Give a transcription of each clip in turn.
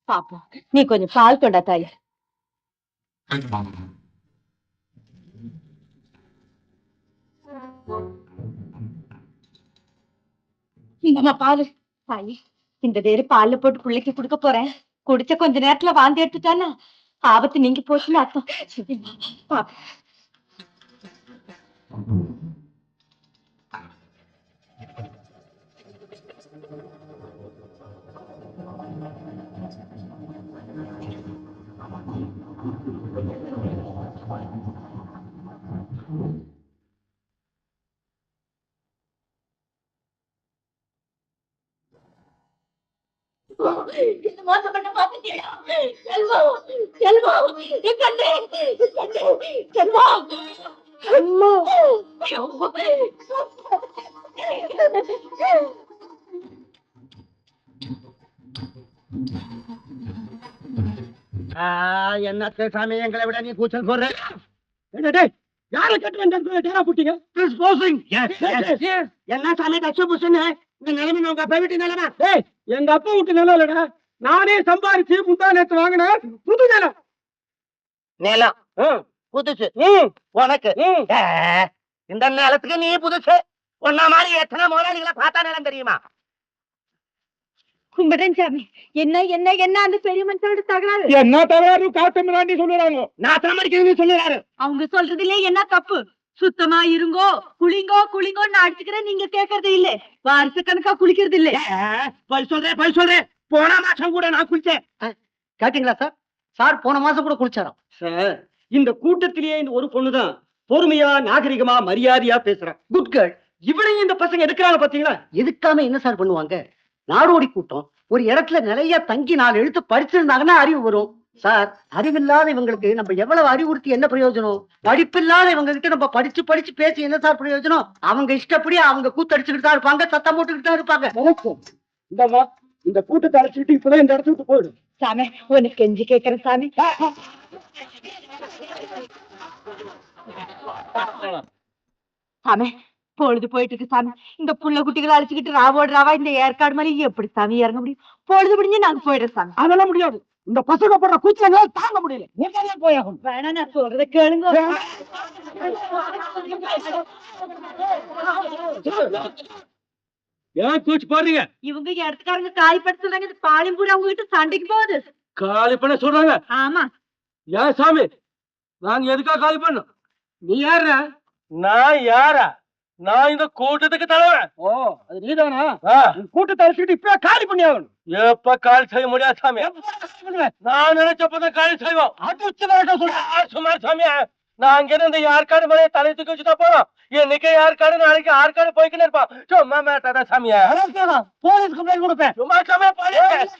பாப்போம். நீ கொஞ்சம் பால் கொண்டா தாய். இந்தம்மா பாலு. தாயி, இந்த நேரம் பால்ல போட்டு பிள்ளைக்கு கொடுக்க போறேன். குடிச்ச கொஞ்ச நேரத்துல வாந்தி எடுத்துட்டானா ஆபத்து நீங்க போச்சுன்னு அர்த்தம். பாப்பா. இந்த மோசப்பட்ட பாத்துட்டியா? செல்வம், செல்வம், என் கண்ணே, செல்வம், அம்மா. என்ன சாமி எங்களை விட நீ கூச்சல் போடுற? யாரை கட்டு வந்தீங்க? என்ன சாமி கஷ்ட புஷன்னு இந்த நிலைமை உங்க அப்பா வீட்டு நிலைமை? எங்க அப்பா வீட்டு நிலம் இல்லடா, நானே சம்பாரிச்சு முந்தா நேத்து வாங்கின புது நிலம். நிலம் புதுசு உனக்கு? இந்த நிலத்துக்கு நீ புதுசு. உன்ன மாதிரி எத்தனை முதலாளிகளை பார்த்தா நிலம் தெரியுமா? கும்பிடன் சாமி, என்ன என்ன என்ன அந்த பெரிய மனுஷனோட தகராறு? என்ன தகராறு? காத்து மிராண்டி சொல்லுறாங்க, நாத்தம் அடிக்கிறது சொல்லுறாரு. அவங்க சொல்றதுல என்ன தப்பு? சுத்தமா இருங்கோ, குளிங்கோ குளிங்கோன்னு அடிச்சுக்கிறேன், நீங்க கேட்கறது இல்ல. வருஷ கணக்கா குளிக்கிறது இல்ல. பல் சொல்றேன். போன மாசம் கூட நான் குளிச்சேன். கேட்டீங்களா சார்? சார் போன மாசம் கூட குளிச்சாராம். சார், இந்த கூட்டத்திலேயே இந்த ஒரு பொண்ணுதான் பொறுமையா நாகரிகமா மரியாதையா பேசுறேன். Good girl. இவனையும் இந்த பசங்க எடுக்கிறாங்க பாத்தீங்களா? எதுக்காம என்ன சார் பண்ணுவாங்க? நாடோடி கூட்டம் ஒரு இடத்துல நிலையா தங்கி 4 எழுத்து படிச்சிருந்தாங்கன்னா அறிவு வரும். சார், அறிவில்லாத இவங்களுக்கு நம்ம எவ்வளவு அறிவுறுத்தி என்ன பிரயோஜனம்? படிப்பில்லாத இவங்க கிட்ட நம்ம படிச்சு படிச்சு பேசி என்ன சார் பிரயோஜனம்? அவங்க இஷ்டப்படி அவங்க கூத்தடிச்சுக்கிட்டு தான் இருப்பாங்க, சத்தம் போட்டுக்கிட்டு தான் இருப்பாங்க. இந்த கூட்டத்தை அழைச்சிட்டு இப்பதான் இந்த இடத்த விட்டு போயிடும். சாமி, உனக்கு கெஞ்சி கேட்கிறேன் சாமி. சாமி, பொழுது போயிட்டு இருக்கு சாமி. இந்த புள்ள குட்டிகளை அழைச்சிக்கிட்டு ராவா இந்த ஏற்காடு மாதிரி எப்படி சாமி இறங்க முடியும்? பொழுது முடிஞ்சு நாங்க போயிடுறோம் சாமி. அதெல்லாம் முடியாது. இந்த பசங்க போடுற கூச்சங்களை தாங்க முடியல. நீங்க போயாகும். வேணா, நான் சொல்றத கேளுங்க. ஏன் கூச்சு போடுறீங்க? இவங்க இடத்துக்காரங்க காலி பண்ண சொல்றாங்க. இந்த பாலிம்பூர் அவங்க கிட்ட சண்டைக்கு போகுது. காலி பண்ண சொல்றாங்க? ஆமா. ஏன் சாமி, நாங்க எதுக்கா காலி பண்ணோம்? நீ யாரா? நான் யாரா? நான் இந்த கூட்டத்துக்கு தலைவன். ஓ, அது நீதானா? கூட்டத்தை அழைச்சிட்டு இப்ப காலி பண்ணி ஆகணும். எப்ப காலி செய்ய முடியாது சாமி. நான் நினைச்சப்பதான் காலி செய்வோம். அது சுமார் சாமி, நான் அங்க இருந்து யாருக்காடு மேலே தலை தூக்கி வச்சுட்டா போறோம். இன்னைக்கு யாருக்காடு, நாளைக்கு ஆறுக்காடு போய்க்கின்னு இருப்பான். சும்மா மேட்டாதா சாமியா? போலீஸ் கம்ப்ளைண்ட் கொடுப்பேன். சும்மா சாமியா போலீஸ்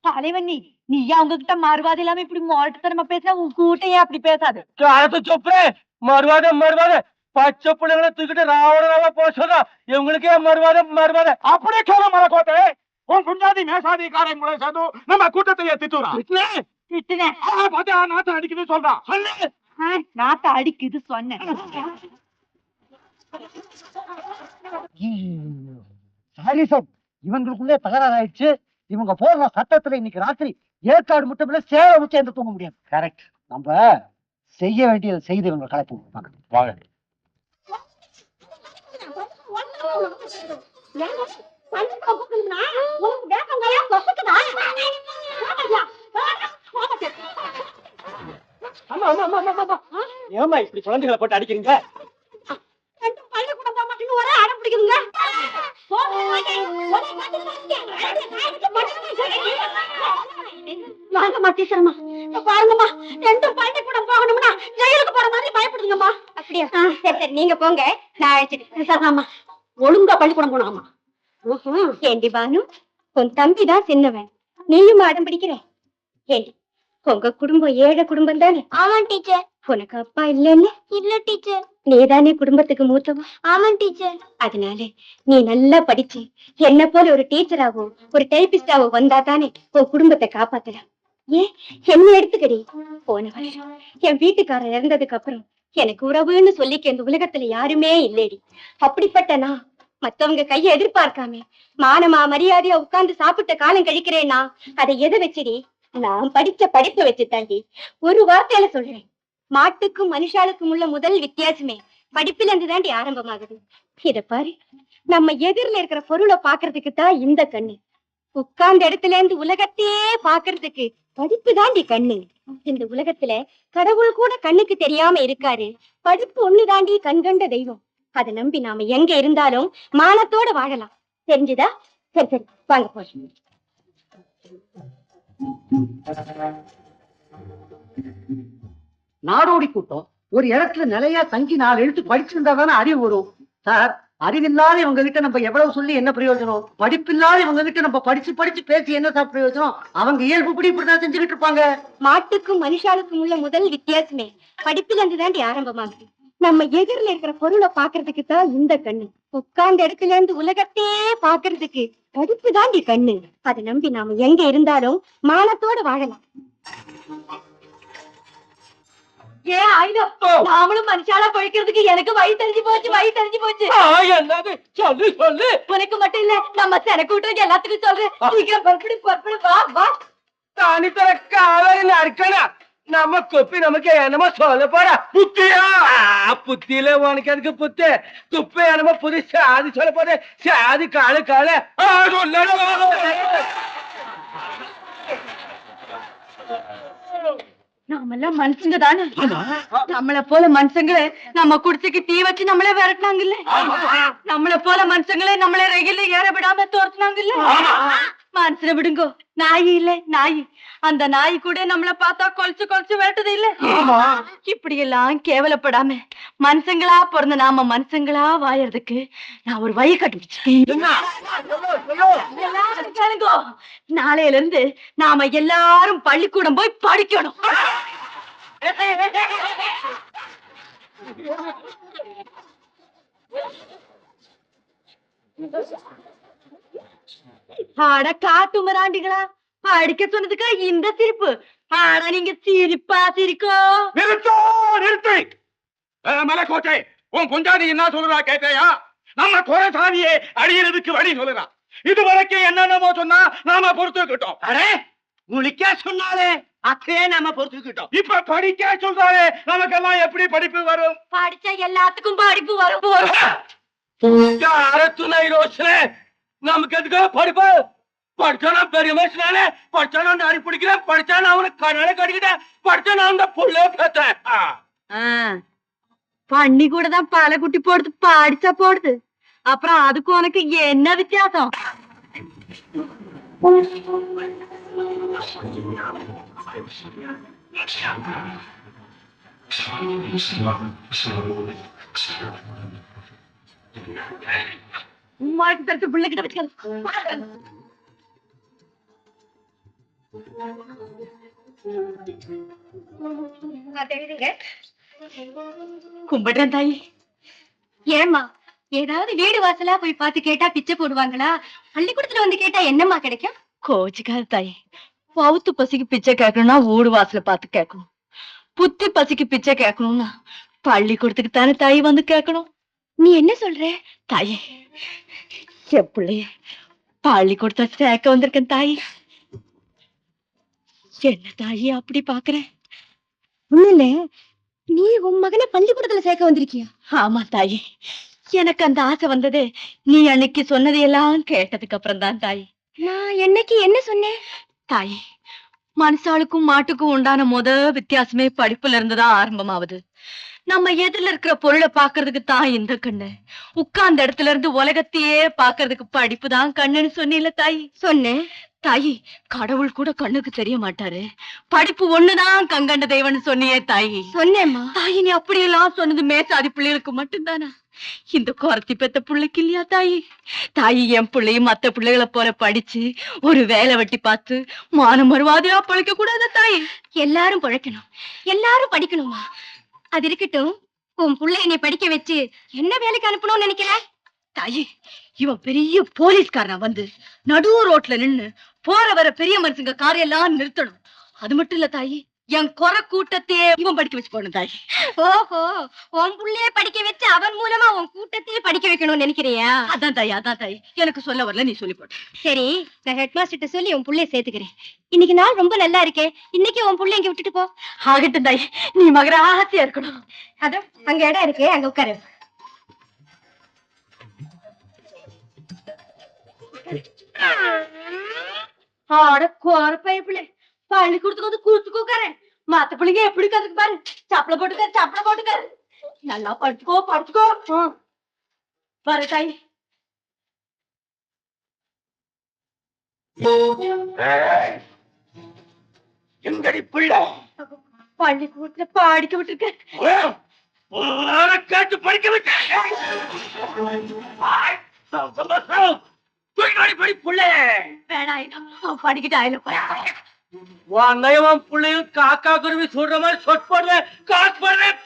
தலைவன் நீ அவங்க கிட்ட மறுவாதை இல்லாம இப்படி மோட்டத்தனமா பேசுற. உன் கூட்டையே அப்படி பேசாது. சொப்புறே மறுவாத பச்சை பிள்ளைங்களை தூக்கிட்டு ராவண போக சொல்றா. இவங்களுக்கே மறுவாத அப்படியே சொல்ல மரக்கோட்டை. உன் குஞ்சாதி மேசாதி காரை முறை சேர்ந்து நம்ம கூட்டத்தையே திட்டுறான். நாத்த அடிக்குது சொல்றான். நாத்த அடிக்குது சொன்னேன். சாரி சார், இவங்களுக்குள்ளே தகராறு ஆயிடுச்சு. இவங்க போடுற சட்டத்துல இன்னைக்கு ராத்திரி ஏற்காடு மட்டும் இல்ல சேலம் சேர்ந்து தூங்க முடியாது. கரெக்ட். நம்ம செய்ய வேண்டியதை செய்து இவங்க கலைப்பு வாங்க. ஏமா இப்படி குழந்தைகளை போட்டு அடிக்கிறீங்க? பாருங்கம்மா, 2 பள்ளிக்கூடம் போகணும்னா ஜெயிலுக்கு போற மாதிரி பயப்படுங்கம்மா. அப்படியா? சரி, நீங்க போங்க, நான் அழைச்சிட்டு. ஒழுங்கா பள்ளிக்கூடம் போனாமா? ஏண்டி பானு, உன் தம்பிதான் சின்னவன், நீயும் அடம் பிடிக்கிற. ஏண்டி, உங்க குடும்பம் ஏழை குடும்பம் தானே? ஆமா டீச்சர். உனக்கு அப்பா இல்லன்னு? இல்ல டீச்சர். நீதானே குடும்பத்துக்கு மூத்தவன்? ஆமா டீச்சர். அதனால நீ நல்லா படிச்சு என்ன போல ஒரு டீச்சராவோ ஒரு டைபிஸ்டாவோ வந்தா தானே உன் குடும்பத்தை காப்பாத்தலாம். ஏன் என்ன எடுத்துக்கடி, போன வருஷம் என் வீட்டுக்காரர் இறந்ததுக்கு அப்புறம் எனக்கு உறவுன்னு சொல்லிக்க இந்த உலகத்துல யாருமே இல்லடி. அப்படிப்பட்ட நான் மத்தவங்க கையை எதிர்பார்க்காம மானமா மரியாதையா உட்கார்ந்து சாப்பிட்ட காலம் கழிக்கிறேன்னா அதை எதை வச்சுடி? நான் படிச்ச படிப்பை வச்சு தாண்டி. ஒரு வார்த்தையில சொல்றேன், மாட்டுக்கும் மனுஷாளுக்கும் உள்ள முதல் வித்தியாசமே படிப்புல இருந்து தாண்டி ஆரம்பமாகுது. இத பாரு, நம்ம எதிரில இருக்கிற பொருளை பாக்குறதுக்கு தான் இந்த கண்ணு. உட்கார்ந்த இடத்துல இருந்து உலகத்தையே பாக்குறதுக்கு படிப்பு தாண்டி கண்ணு. இந்த உலகத்துல கடவுள் கூட கண்ணுக்கு தெரியாம இருக்காரு. படிப்பு ஒண்ணு தாண்டி கண்கண்ட தெய்வம். அதை நம்பி நாம எங்க இருந்தாலும் மானத்தோட வாழலாம். தெரிஞ்சுதா? சரி சரி, வாங்க போறோம். நாடோடி கூட்டம் ஒரு இடத்துல நிலையா தங்கி 4 எழுத்து படிச்சிருந்தா தானே அறிவு வரும். சார், அறிவில்லாத இவங்க கிட்ட நம்ம எவ்வளவு சொல்லி என்ன பிரயோஜனம்? படிப்பில்லாத இவங்க கிட்ட நம்ம படிச்சு படிச்சு பேசி என்ன சார் பிரயோஜனம்? அவங்க இயல்புப்படி இப்படிதான் செஞ்சுக்கிட்டு இருப்பாங்க. மாட்டுக்கும் மனுஷாளுக்கும் உள்ள முதல் வித்தியாசமே படிப்புல இருந்து தாண்டி ஆரம்பமாகுது. நம்ம எதிரில இருக்கிற பொருளை பாக்குறதுக்கு தான் இந்த கண்ணு. உட்கார்ந்த இடத்துல இருந்து உலகத்தையே பாக்குறதுக்கு படிப்பு தாண்டி கண்ணு. அதை நம்பி நாம எங்க இருந்தாலும் மானத்தோட வாழலாம். ஏன் ஆயுதம், நாமளும் மனுஷாலா பழிக்கிறதுக்கு எனக்கு வழி தெரிஞ்சு போச்சு, வழி தெரிஞ்சு போச்சு. என்னது? சொல்லு சொல்லு. உனக்கு மட்டும் இல்ல, நம்ம சன கூட்டம் எல்லாத்துக்கும் சொல்றேன். சீக்கிரம் பொறுப்படி பொறுப்படி, வா வா. தானித்தர காலையில அடிக்கணா நம்ம கொப்பி நமக்கு என்னமோ சொல்ல போற புத்தியா? புத்தியில உனக்கு அதுக்கு புத்து துப்ப என்னமோ புது சாதி சொல்ல போது சாதி காலு கால நாமெல்லாம் மனுஷங்க தானே. நம்மள போல மனுஷங்களே நம்ம குடிசைக்கு தீ வச்சு நம்மளே விரட்டினாங்கல்ல. நம்மள போல மனுஷங்களே நம்மள ரயில ஏற விடாம தோர்த்தினாங்கல்ல. மனுஷனை விடுங்கோ, நாய் இல்ல நாய். அந்த நாய் கூட நம்மள பார்த்தா கொலைச்சு கொலைச்சு விரட்டுது இல்ல. இப்படி எல்லாம் கேவலப்படாம மனுஷங்களா பிறந்த நாம மனுஷங்களா வாயறதுக்கு நான் ஒரு வழி கண்டுபிடிச்சேன். நாளையில இருந்து நாம எல்லாரும் பள்ளிக்கூடம் போய் படிக்கணும். ஆட காட்டு மிராண்டிகளா, அடிக்க சொன்னதுக்கு இந்த சிரிப்பு. ஆனா நீங்க சிரிப்பா சிரிக்கோ? நிறுத்து. மலைக்கோட்டை, உன் பொஞ்சாதி என்ன சொல்றா கேட்டையா? நம்ம குலசாமியை அழியறதுக்கு வழி சொல்லுறா. இதுவரைக்கும் என்னென்னமோ சொன்னா நாம பொறுத்துக்கிட்டோம். அரே, முழிக்க சொன்னாலே அத்தையே நாம பொறுத்துக்கிட்டோம். இப்ப படிக்க சொல்றாரு, நமக்கெல்லாம் எப்படி படிப்பு வரும்? படிச்சா எல்லாத்துக்கும் படிப்பு வரும். துணை ரோஷனே, நமக்கு எதுக்காக படிப்பு? படிச்சானா பெரிய மனுஷனாலே, படிச்சானா நாடி பிடிக்கிறேன், படிச்சானா அவனுக்கு கண்ணால கடிக்கிட்டேன், படிச்சானா அந்த புள்ள பேத்தேன். பண்ணி கூட தான் பாலை குட்டி போடுது, படிச்சா போடுது. அப்புறம் அதுக்கு உனக்கு என்ன வித்தியாசம்? பிள்ளைகிட்ட வச்சுக்காது. கும்பிடுறேன் தாயி. ஏமா, ஏதாவது வீடு வாசலா போய் பார்த்து கேட்டா பிச்சை போடுவாங்களா? பள்ளிக்கூடத்துல வந்து கேட்டா என்னம்மா கிடைக்கும்? கோச்சுக்காது தாயி. பௌத்து பசிக்கு பிச்சை கேட்கணும்னா வீடு வாசல பார்த்து கேட்கணும். புத்தி பசிக்கு பிச்சை கேட்கணும்னா பள்ளிக்கூடத்துக்கு தானே தாயி வந்து கேட்கணும். நீ என்ன சொல்ற தாயி? என் பிள்ளைய பள்ளிக்கூடத்தை சேர்க்க வந்திருக்கேன் தாயி. என்ன தாயி அப்படி பாக்குறேன்? ஒண்ணுல, நீ உன் மகனை பள்ளிக்கூடத்துல சேர்க்க வந்திருக்கியா? ஆமா தாயி, எனக்கு அந்த ஆசை வந்தது நீ அன்னைக்கு சொன்னதையெல்லாம் கேட்டதுக்கு அப்புறம் தான் தாயி. நான் என்னைக்கு என்ன சொன்னேன் தாயி? மனுஷாளுக்கும் மாட்டுக்கும் உண்டான வித்தியாசமே படிப்புல இருந்துதான் ஆரம்பமாவது. நம்ம எதிரில இருக்கிற பொருளை பாக்குறதுக்கு தான் இந்த கண்ணு. உட்கார்ந்த இடத்துல இருந்து உலகத்தையே பாக்குறதுக்கு படிப்பு தான் கண்ணுன்னு சொன்னீல தாயி? சொன்னேன் தாயி. கடவுள் கூட கண்ணுக்கு தெரிய மாட்டாரு, படிப்பு ஒண்ணுதான் கண்கண்ட தெய்வம்னு சொன்னியே தாயி? சொன்னேம்மா தாயி. நீ அப்படியெல்லாம் சொன்னது மேசாதி பிள்ளைகளுக்கு மட்டும்தானா? இந்த குறத்தி பெத்த பிள்ளைக்கு இல்லையா தாயி? தாயி, என் பிள்ளையும் மத்த பிள்ளைகளை போல படிச்சு ஒரு வேலை வெட்டி பார்த்து மானம் மறுவாதையா பழைக்க கூடாதா தாயி? எல்லாரும் பழைக்கணும், எல்லாரும் படிக்கணுமா? அது இருக்கட்டும், உன் பிள்ளைய நீ படிக்க வச்சு என்ன வேலைக்கு அனுப்பணும்னு நினைக்கிற தாயி? இவன் பெரிய போலீஸ்காரனா வந்து நடு ரோட்ல நின்னு போற வர பெரிய மனுஷங்க காரையெல்லாம் நிறுத்தணும். அது மட்டும் இல்ல தாயி, என் குறை கூட்டத்தையே இவன் படிக்க வச்சு போன தாய். ஓஹோ, உன் புள்ளைய படிக்க வச்சு அவன் மூலமா உன் கூட்டத்தையே படிக்க வைக்கணும்னு நினைக்கிறியா? அதான் தாய், எனக்கு சொல்ல வரல, நீ சொல்லி போட்ட. சரி, நான் ஹெட் மாஸ்டர்ட்ட சொல்லி உன் புள்ளைய சேர்த்துக்கிறேன். இன்னைக்கு நாள் ரொம்ப நல்லா இருக்கே, இன்னைக்கு உன் புள்ளைய இங்க விட்டுட்டு போ. ஆகட்டும் தாய், நீ மகராசியா இருக்கணும். அதோ அங்க இடம் இருக்கு, அங்க உட்காரு. ஆட கோர பைப்பிள்ளை பள்ளி கொடுத்துக்கு வந்து கூத்துக்கு உட்காரு. மத்த பிள்ளைங்க எப்படி கத்துக்கு பாரு. சப்பளை போட்டுக்காரு. நல்லா படிச்சுக்கோ. பாரு தாய். எங்கடி பிள்ளை? பள்ளிக்கூடத்துல படிக்க விட்டுருக்க. கேட்டு படிக்க விட்டேன். படிக்கிட்டு ஆயில நயவன் பிள்ளையும் காக்கா குருவி சொல்ற மாதிரி சொட் போடுவேன், காசு போடுவேன்.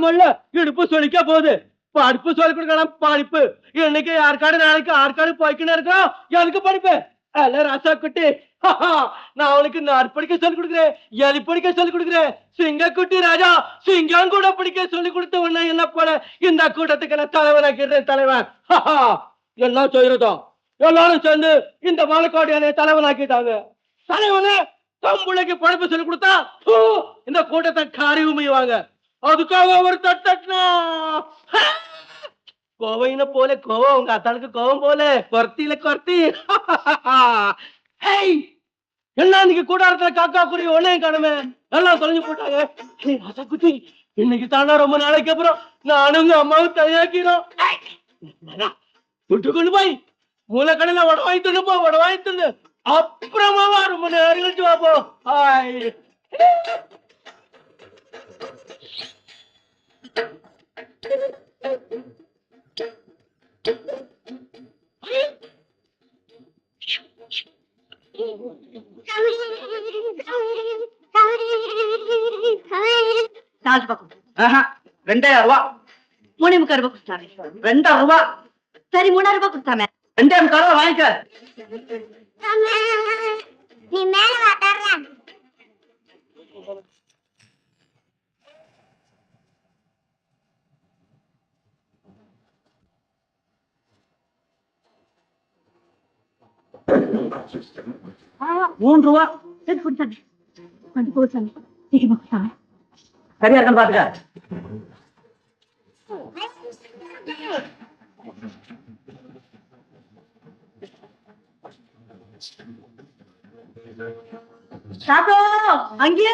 மொல்ல இடுப்பு சொல்லிக்க போகுது. படிப்பு சொல்லி கொடுக்கலாம். படிப்பு இன்னைக்கு யாருக்காடு நாளைக்கு ஆற்காடு போய்க்கின்னு இருக்கோம். எனக்கு படிப்பு அல்ல ராசா குட்டி. நான் அவனுக்கு நார் படிக்க சொல்லி கொடுக்குறேன், எலி படிக்க சொல்லி கொடுக்குறேன். சிங்க குட்டி ராஜா சிங்கம் கூட படிக்க சொல்லி கொடுத்த உடனே என்ன போல இந்த கூட்டத்துக்கு நான் தலைவனாக்கிறேன். தலைவன் எல்லாம் செய்யறதும் எல்லாரும் சேர்ந்து இந்த மலைக்கோட்டையானே தலைவனாக்கிட்டாங்க. தலைவனே தம்புளைக்கு படிப்பு சொல்லி கொடுத்தா இந்த கூட்டத்தை காரி உமையுவாங்க. அதுக்காக ஒரு தட்டா கோவையின போல கோவம், உங்க அத்தாளுக்கு கோவம் போல கொர்த்தியில கொர்த்தி. எல்லாம் இன்னைக்கு கூட்டாரத்துல காக்கா குருவி ஒன்னே காணுமே, எல்லாம் தொலைஞ்சு போட்டாங்க. ராசா குட்டி, இன்னைக்கு தாண்டா ரொம்ப நாளைக்கு அப்புறம் நானும் உங்க அம்மாவும் தயாக்கிறோம். விட்டு கொண்டு போய் மூலக்கடையில வடவாய் தின்னுப்போ, வடவாய் தின்னு அப்புறமா ரொம்ப நேரம் கழிச்சு வாப்போ. நாலு பக்கம் 2000 ரூபா. 3.25 ரூபாய் கொடுத்தாமே. 2000 ரூபா. சரி, 3000 ரூபாய் கொடுத்தாமே. 2.5 ரூபா வாங்கிக்க. நீ மேல வா தர்றேன். ₹3. சரி கொடுத்தாமே. கொஞ்சம் போச்சாமே. சீக்கிரமா கொடுத்தாமே. சரியா இருக்கான்னு பாத்துக்க. சாக்கோ அங்கேயே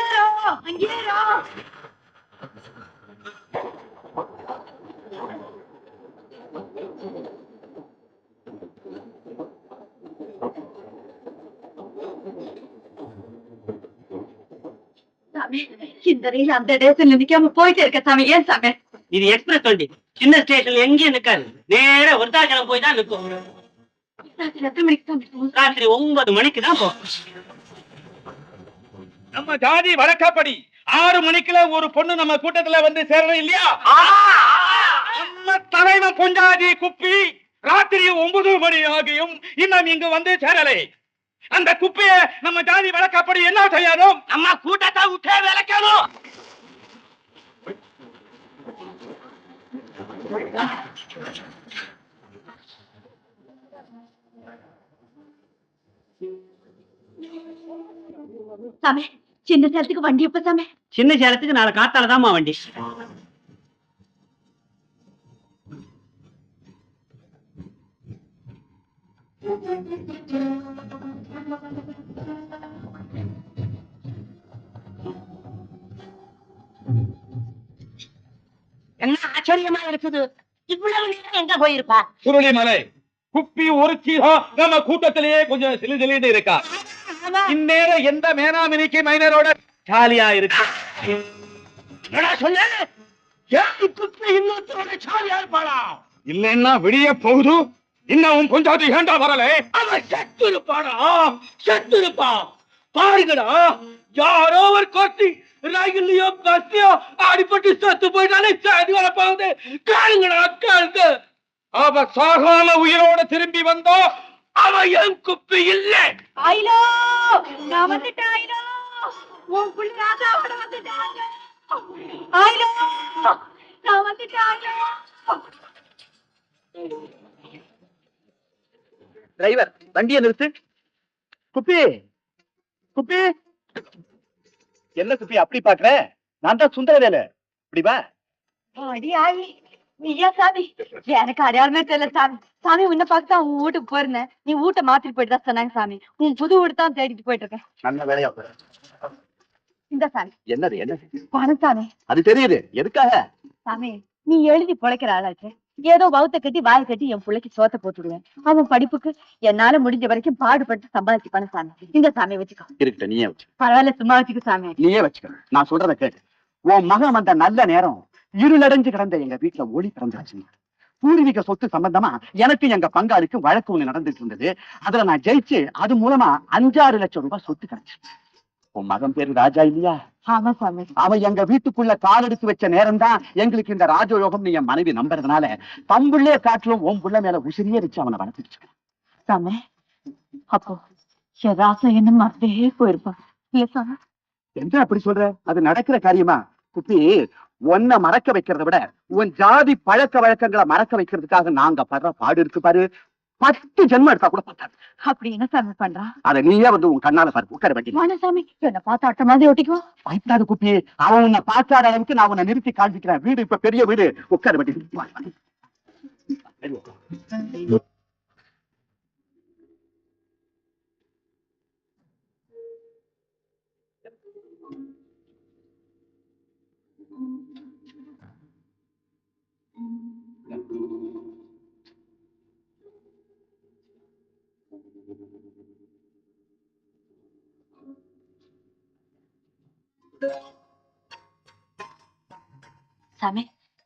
சாமி, இந்த ரயில் அந்த இடத்துல நிக்காம போயிட்டே இருக்க சாமி. ஏன் சாமி? இது எக்ஸ்பிரஸ் வண்டி, சின்ன ஸ்டேஷன்ல எங்கேயும் நிக்காது. நேரா விருத்தாச்சலம் போய் தான் நிற்கும். எத்தனை மணிக்கு சாமி? ராத்திரி 9 மணிக்கு தான் போகும். நம்ம ஜாதி வழக்கப்படி 6 மணிக்குள்ள ஒரு பொண்ணு நம்ம கூட்டத்துல வந்து சேரணும் இல்லையா? நம்ம தலைவன் பொஞ்சாதி குப்பி ராத்திரி 9 மணி ஆகியும் இன்னும் இங்கு வந்து சேரலை. அந்த குப்பைய நம்ம ஜாதி வழக்கப்படி என்ன செய்யணும்? நம்ம கூட்டத்தை விட்டே விளக்கணும். சாமி, சின்ன சேலத்துக்கு வண்டி எப்ப சாமி? சின்ன சேலத்துக்கு நாளை காத்தாலதாம்மா வண்டி. என்ன ஆச்சரியமா இருக்குது, இவ்வளவு நேரம் எங்க போயிருப்பா? சுருளிமலை குப்பி ஒரு சீரா நம்ம கூட்டத்திலேயே கொஞ்சம் சிலுசிலின்னு இருக்கா. இந்நேரம் எந்த மேனாமினிக்கு மைனரோட ஜாலியா இருக்கா? சொல்ல இன்னொருத்தரோட சாவியா இருப்பாளா? இல்லைன்னா விடிய போகுது. இன்னும் உன் பொஞ்சாதி ஏண்டா வரல? அவன் செத்து இருப்பானா? செத்து இருப்பான். பாருங்கடா, யாரோ ஒரு கோத்தி ரயிலையோ பஸ்லயோ அடிபட்டு செத்து போயிட்டாலே செய்தி வர போகுது. கேளுங்கடா, கேளுங்க. அவ சாகாம உயிரோட திரும்பி வந்தா அவ என் குப்பி இல்லை. ஆயிலோ, நான் வந்துட்டேன் ஆயிலோ. உன் புள்ள ராஜாவோட வந்துட்டாங்க. ஆயிலோ, நான் வந்துட்டேன் ஆயிலோ. டிரைவர் வண்டியை நிறுத்து. குப்பி குப்பி, என்ன குப்பி அப்படி பாக்குற? நான் தான் சுந்தரவேலு. இப்படி வா. அடி ஆயி, நீயா சாமி? எனக்கு அடையாளமே தெரியல சாமி. சாமி உன்னை பார்த்து தான் உன் வீட்டுக்கு போயிருந்தேன். நீ வீட்டை மாத்திட்டு போயிட்டு தான் சொன்னாங்க சாமி. உன் புது வீடு தான் தேடிட்டு போயிட்டு இருக்கேன். நல்ல வேலையா. இந்த சாமி என்னது என்னது? பணம் சாமி. அது தெரியுது. எதுக்காக? சாமி, நீ எழுதி பொழைக்கிற ஆளாச்சு. ஏதோ வவுத்த கட்டி வாயை கட்டி என் பிள்ளைக்கு சோத்த போட்டுடுவேன். அவன் படிப்புக்கு என்னால முடிஞ்ச வரைக்கும் பாடுபட்டு சம்பாதிச்சு பண்ண சாமி. இந்த சாமியை வச்சுக்கோ. இருக்கட்டும், நீயே வச்சு. பரவாயில்ல, சும்மா வச்சுக்க சாமி. நீயே வச்சுக்க. நான் சொல்றத கேட்டு. உன் மகன் வந்த நல்ல நேரம் இருளடைஞ்சு கிடந்த எங்க வீட்டுல ஒளி பிறந்தாச்சு. பூர்வீக சொத்து சம்பந்தமா எனக்கு எங்க பங்காளிக்கு வழக்கு ஒண்ணு நடந்துட்டு இருந்தது. அதுல நான் ஜெயிச்சு அது மூலமா 5-6 லட்சம் ரூபாய் சொத்து கிடைச்சிருச்சு. உன் மகன் பேரு ராஜா இல்லையா? ஆமா சாமி. அவன் எங்க வீட்டுக்குள்ள கால் எடுத்து வச்ச நேரம் தான் எங்களுக்கு இந்த ராஜயோகம் நீ என் மனைவி நம்புறதுனால தம்புள்ளே காட்டிலும் உன் புள்ள மேல உசிரியே வச்சு அவனை வளர்த்துட்டு சாமி. அப்போ என் ராசா என்ன மறந்தே போயிருப்பான் இல்ல சாமி? என்ன அப்படி சொல்ற? அது நடக்கிற காரியமா? குப்பி, உன்னை மறக்க வைக்கிறத விட உன் ஜாதி பழக்க வழக்கங்களை மறக்க வைக்கிறதுக்காக நாங்க படுற பாடு இருக்கு பாரு. 10 ஜென்மம் எடுத்தா கூட பத்தாது. அப்படி என்ன சாமி பண்றான்? அத நீயே வந்து உன் கண்ணால பாரு. உட்கார வேண்டி. சாமி, என்ன பார்த்து அட்ட மாதிரி ஒட்டிக்குவோம். பயப்படாத குப்பி. அவன் உன்னை பார்க்காத அளவுக்கு நான் உன்னை நிறுத்தி காண்பிக்கிறேன். வீடு இப்ப பெரிய வீடு. உட்கார வேண்டி. சாமி,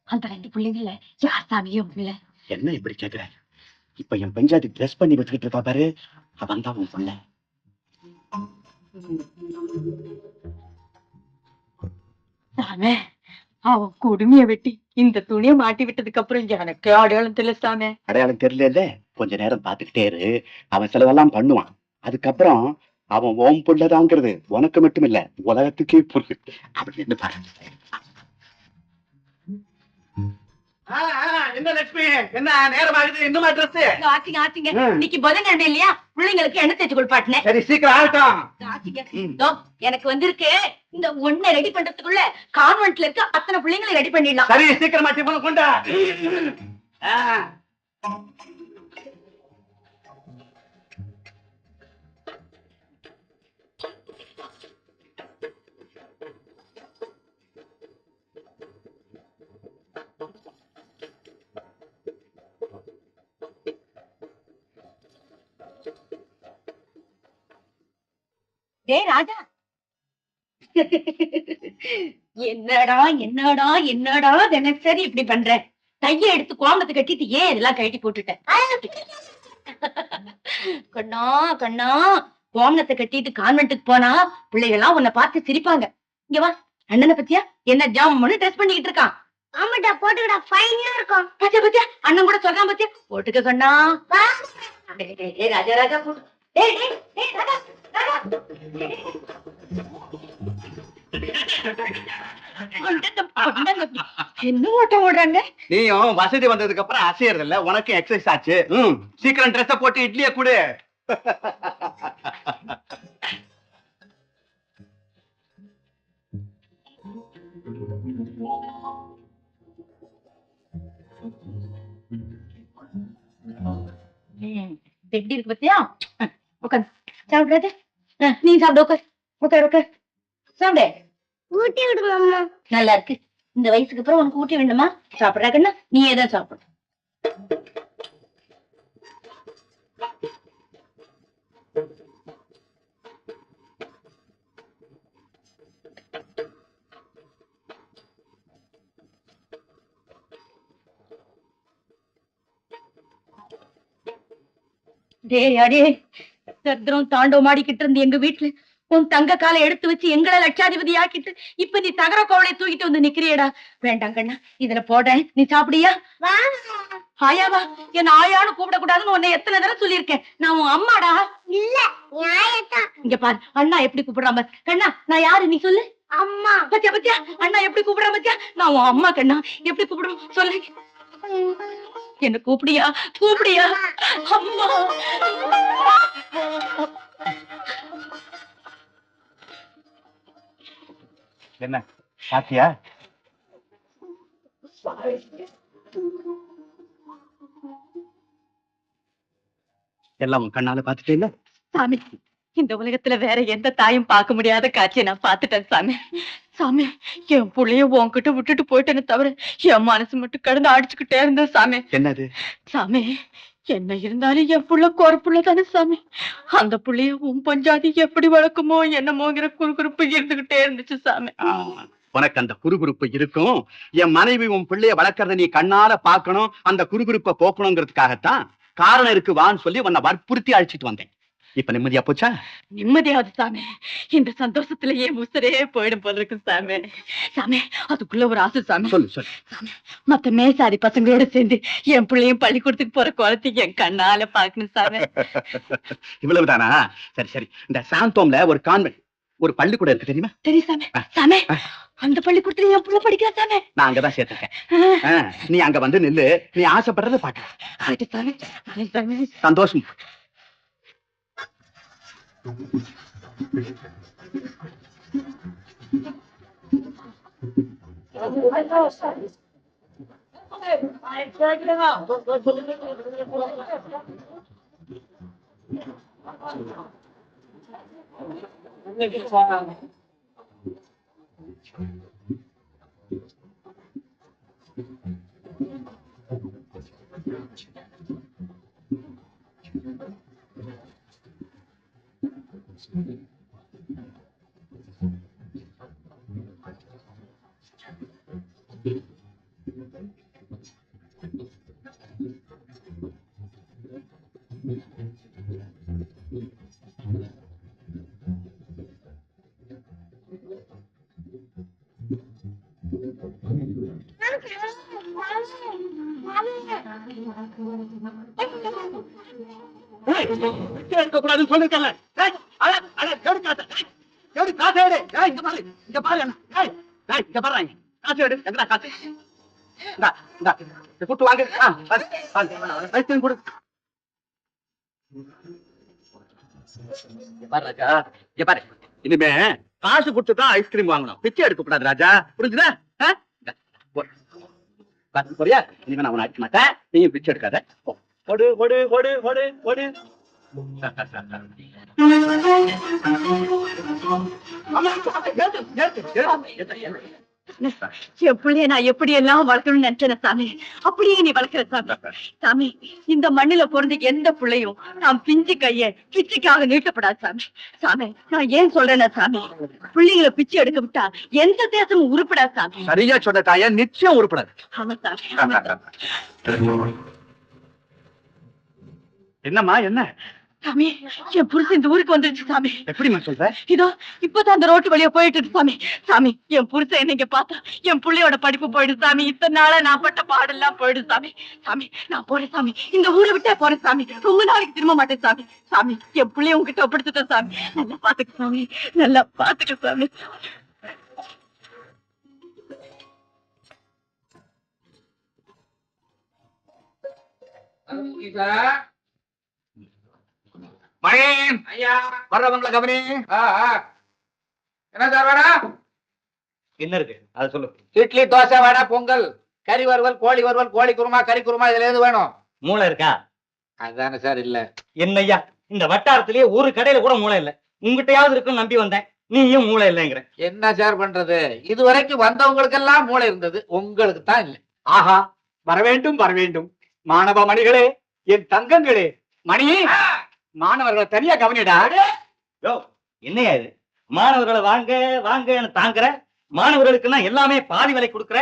அந்த 2 பிள்ளைங்கள யார் சாமியும் பிள்ளை? என்ன இப்படி கேக்குற? இப்ப என் பஞ்சாயத்து ட்ரெஸ் பண்ணி வச்சுக்கிட்டு இருக்கா பாரு, அவன் தான் உன் பிள்ளை. சாமி, அவன் குடுமைய வெட்டி இந்த துணியை மாட்டி விட்டதுக்கு அப்புறம் எனக்கு அடையாளம் தெரியல சாமி. அடையாளம் தெரியல. கொஞ்ச நேரம் பாத்துக்கிட்டே இரு. அவன் செலவெல்லாம் பண்ணுவான். அதுக்கப்புறம் அவன் ஓம் புள்ளதாங்கிறது உனக்கு மட்டும் இல்ல, உலகத்துக்கே புரியுது. அப்படி என்ன பாரு. என்ன லட்சுமி, என்ன நேரம் ஆகுது? இன்னுமா ட்ரெஸ்? ஆச்சுங்க ஆச்சுங்க. இன்னைக்கு புதன்கிழமை இல்லையா? பிள்ளைங்களுக்கு எண்ணெய் தேய்ச்சி குளிப்பாட்டினேன். சரி, சீக்கிரம் ஆகட்டும். ஆச்சுங்க. இதோ எனக்கு வந்திருக்கு. இந்த ஒண்ணை ரெடி பண்றதுக்குள்ள கான்வென்ட்ல இருக்க அத்தனை பிள்ளைங்களை ரெடி பண்ணிடலாம். சரி, சீக்கிரமா டிஃபன் கொண்டா. டேய் ராஜா, என்னடா என்னடா என்னடா தினசரி இப்படி பண்ற? கைய எடுத்து கோமணத்தை கட்டிட்டு ஏன் இதெல்லாம் கழட்டி போட்டுட்ட? கண்ணா கண்ணா, கோமணத்தை கட்டிட்டு கான்வென்ட்டுக்கு போனா பிள்ளைகள்லாம் உன்னை பார்த்து சிரிப்பாங்க. இங்க வா, அண்ணனை பத்தியா என்ன ஜாமுன்னு ட்ரெஸ் பண்ணிக்கிட்டு இருக்கான். ஆமாடா, போட்டுக்கடா, ஃபைனா இருக்கும். பத்தியா பத்தியா, அண்ணன் கூட சொல்றான் பத்தியா, போட்டுக்க கண்ணா. ராஜா ராஜா போட்டு. டேய் டேய் டேய் ராஜா ராஜா. என்ன ஓட்டம் ஓடுறாங்க? நீயும் வசதி வந்ததுக்கு அப்புறம் அசையறது இல்ல, உனக்கு எக்ஸசைஸ் ஆச்சு. சீக்கிரம் ட்ரெஸ் போட்டு இட்லிய குடு. எப்படி இருக்கு பத்தியா? உட்காந்து சாப்பிடுறது. நீ சாப்பிட உட்கார் உட்கார் உட்கார் சாப்பிடு. ஊட்டி விடுங்க அம்மா. நல்லா இருக்கு. இந்த வயசுக்கு அப்புறம் உனக்கு ஊட்டி வேண்டுமா? சாப்பிடுறா கண்ணா, நீ ஏதான் சாப்பிடு. டேய் அடே தத்திரம் தாண்டவம் ஆடிக்கிட்டு இருந்து எங்க வீட்டுல உன் தங்க காலை எடுத்து வச்சு எங்களை லட்சாதிபதி ஆக்கிட்டு இப்ப நீ தகர கோவலை தூக்கிட்டு வந்து நிக்கிறியடா. வேண்டாம் கண்ணா, இதுல போட நீ சாப்பிடியா? ஆயாவா? என்ன ஆயான்னு கூப்பிடக்கூடாதுன்னு உன்னை எத்தனை தடவை சொல்லியிருக்கேன். நான் உன் அம்மாடா. இல்ல நியாயத்தான். இங்க பாரு, அண்ணா எப்படி கூப்பிடுறாம. கண்ணா நான் யாரு நீ சொல்லு. அம்மா. பத்தியா பத்தியா அண்ணா எப்படி கூப்பிடுறா பத்தியா? நான் உன் அம்மா கண்ணா. எப்படி கூப்பிடுறோம் சொல்லு. என்ன கூப்பிடியா? கூப்பிடியா? அம்மா. என்ன பாத்தியா? எல்லாம் உன் கண்ணால பாத்துட்டே இல்ல சாமி, இந்த உலகத்துல வேற எந்த தாயும் பார்க்க முடியாத காட்சியை நான் பாத்துட்டேன் சாமி. சாமி, என் புள்ளைய உன்கிட்ட விட்டுட்டு போயிட்டேன்னு தவிர என் மனசு மட்டும் கடந்து அடிச்சுக்கிட்டே இருந்தேன் சாமி. என்னது சாமி, என்ன இருந்தாலும் என் புள்ள கோர புள்ள தானே சாமி. அந்த புள்ளைய உன் பஞ்சாதி எப்படி வளர்க்குமோ என்னமோங்கிற குறுகுறுப்பு இருந்துகிட்டே இருந்துச்சு சாமி. உனக்கு அந்த குறுகுறுப்பு இருக்கும். என் மனைவி உன் பிள்ளைய வளர்க்கறத நீ கண்ணால பாக்கணும், அந்த குறுகுறுப்பை போக்கணுங்கிறதுக்காகத்தான் காரணம் இருக்கு வான்னு சொல்லி உன்னை வற்புறுத்தி அழைச்சிட்டு வந்தேன். இப்ப நிம்மதியா போச்சா? நிம்மதியாவது சாமி. இந்த சந்தோஷத்திலேயே உசுரே போயிடும் போல இருக்கு சாமி. சாமி, அதுக்குள்ள ஒரு ஆசை சாமி. சொல்லு சொல்லு. சாமி, மத்த மேசாரி பசங்களோட சேர்ந்து என் பிள்ளையும் பள்ளிக்கூடத்துக்கு போற குளத்தை என் கண்ணால பாக்கணும் சாமி. இவ்வளவுதானா? சரி சரி. இந்த சாந்தோம்ல ஒரு கான்வென்ட், ஒரு பள்ளிக்கூடம் இருக்கு தெரியுமா? தெரியும் சாமி. சாமி, அந்த பள்ளிக்கூடத்துல என் பிள்ளை படிக்கிறா சாமி. நான் அங்கதான் சேர்த்திருக்கேன். நீ அங்க வந்து நில்லு, நீ ஆசைப்படுறத பாக்க. சாமி, சந்தோஷம். எடுக்கக்கூடாதுன்னு சொல்லிருக்கல. கூட்டு வாங்க. ராஜா, பாரு, இனிமே காசு கொடுத்துதான் ஐஸ்கிரீம் வாங்கணும், பிச்சை எடுக்க கூடாது ராஜா, புரிஞ்சுதா? போறியா? இனிமே நான் உன்னை அடிக்க மாட்டேன், நீயும் பிச்சை எடுக்காத. ஓடு ஓடு ஓடு ஓடு ஓடு. என் பிள்ளைய நான் எப்படி எல்லாம் வளர்க்கணும்னு நினைச்சேன் சாமி, அப்படியே நீ வளர்க்கிற சாமி. சாமி, இந்த மண்ணில பிறந்த எந்த பிள்ளையும் நான் பிஞ்சு கைய பிச்சைக்காக நீட்டப்படாது சாமி. சாமி, நான் ஏன் சொல்றேன்னா சாமி, பிள்ளைங்களை பிச்சை எடுக்க விட்டா எந்த தேசமும் உருப்படாது சாமி. சரியா சொன்ன தாயா, நிச்சயம் உருப்படாது. ஆமா சாமி, ஆமா சாமி. என்னம்மா என்ன? சாமி, என் புருஷன் இந்த ஊருக்கு வந்துருச்சு சாமி. எப்படிமா சொல்ற? இதோ இப்பதான் அந்த ரோட்டு வழியா போயிட்டு இருக்கு சாமி. சாமி, என் புருஷன் நீங்க பார்த்தா என் பிள்ளையோட படிப்பு போயிடும் சாமி. இத்தனை நாளா நான் பட்ட பாடெல்லாம் போயிடும் சாமி. சாமி, நான் போறேன் சாமி, இந்த ஊரை விட்டே போறேன் சாமி. ரொம்ப நாளைக்கு திரும்ப மாட்டேன் சாமி. சாமி, என் பிள்ளைய உங்ககிட்ட ஒப்படைச்சுட்டேன் சாமி. நல்லா பாத்துக்க சாமி, நல்லா பாத்துக்க சாமி. மணி ஐயா, வர்றவங்கள கவனி. என்ன சார் வேணும்? என்ன இருக்கு அத சொல்லு. இட்லி, தோசை, வடை, பொங்கல், கறி வறுவல், கோழி வறுவல், கோழி குருமா, கறி குருமா, இதுல எது வேணும்? மூளை இருக்கா? அதானே சார் இல்ல. என்னய்யா, இந்த வட்டாரத்திலேயே ஒரு கடையில கூட மூளை இல்ல. உங்ககிட்டயாவது இருக்குன்னு நம்பி வந்தேன், நீயும் மூளை இல்லைங்கிற. என்ன சார் பண்றது? இதுவரைக்கும் வந்தவங்களுக்கெல்லாம் மூளை இருந்தது, உங்களுக்கு தான் இல்லை. ஆஹா, வர வேண்டும் வர வேண்டும். மாணவ மணிகளே, என் தங்கங்களே. மணி, மாணவர்களை தனியா கவனிடா. என்னையா இது? மாணவர்களை வாங்க வாங்க தாங்குற, மாணவர்களுக்கு எல்லாமே பாதி விலை கொடுக்குற.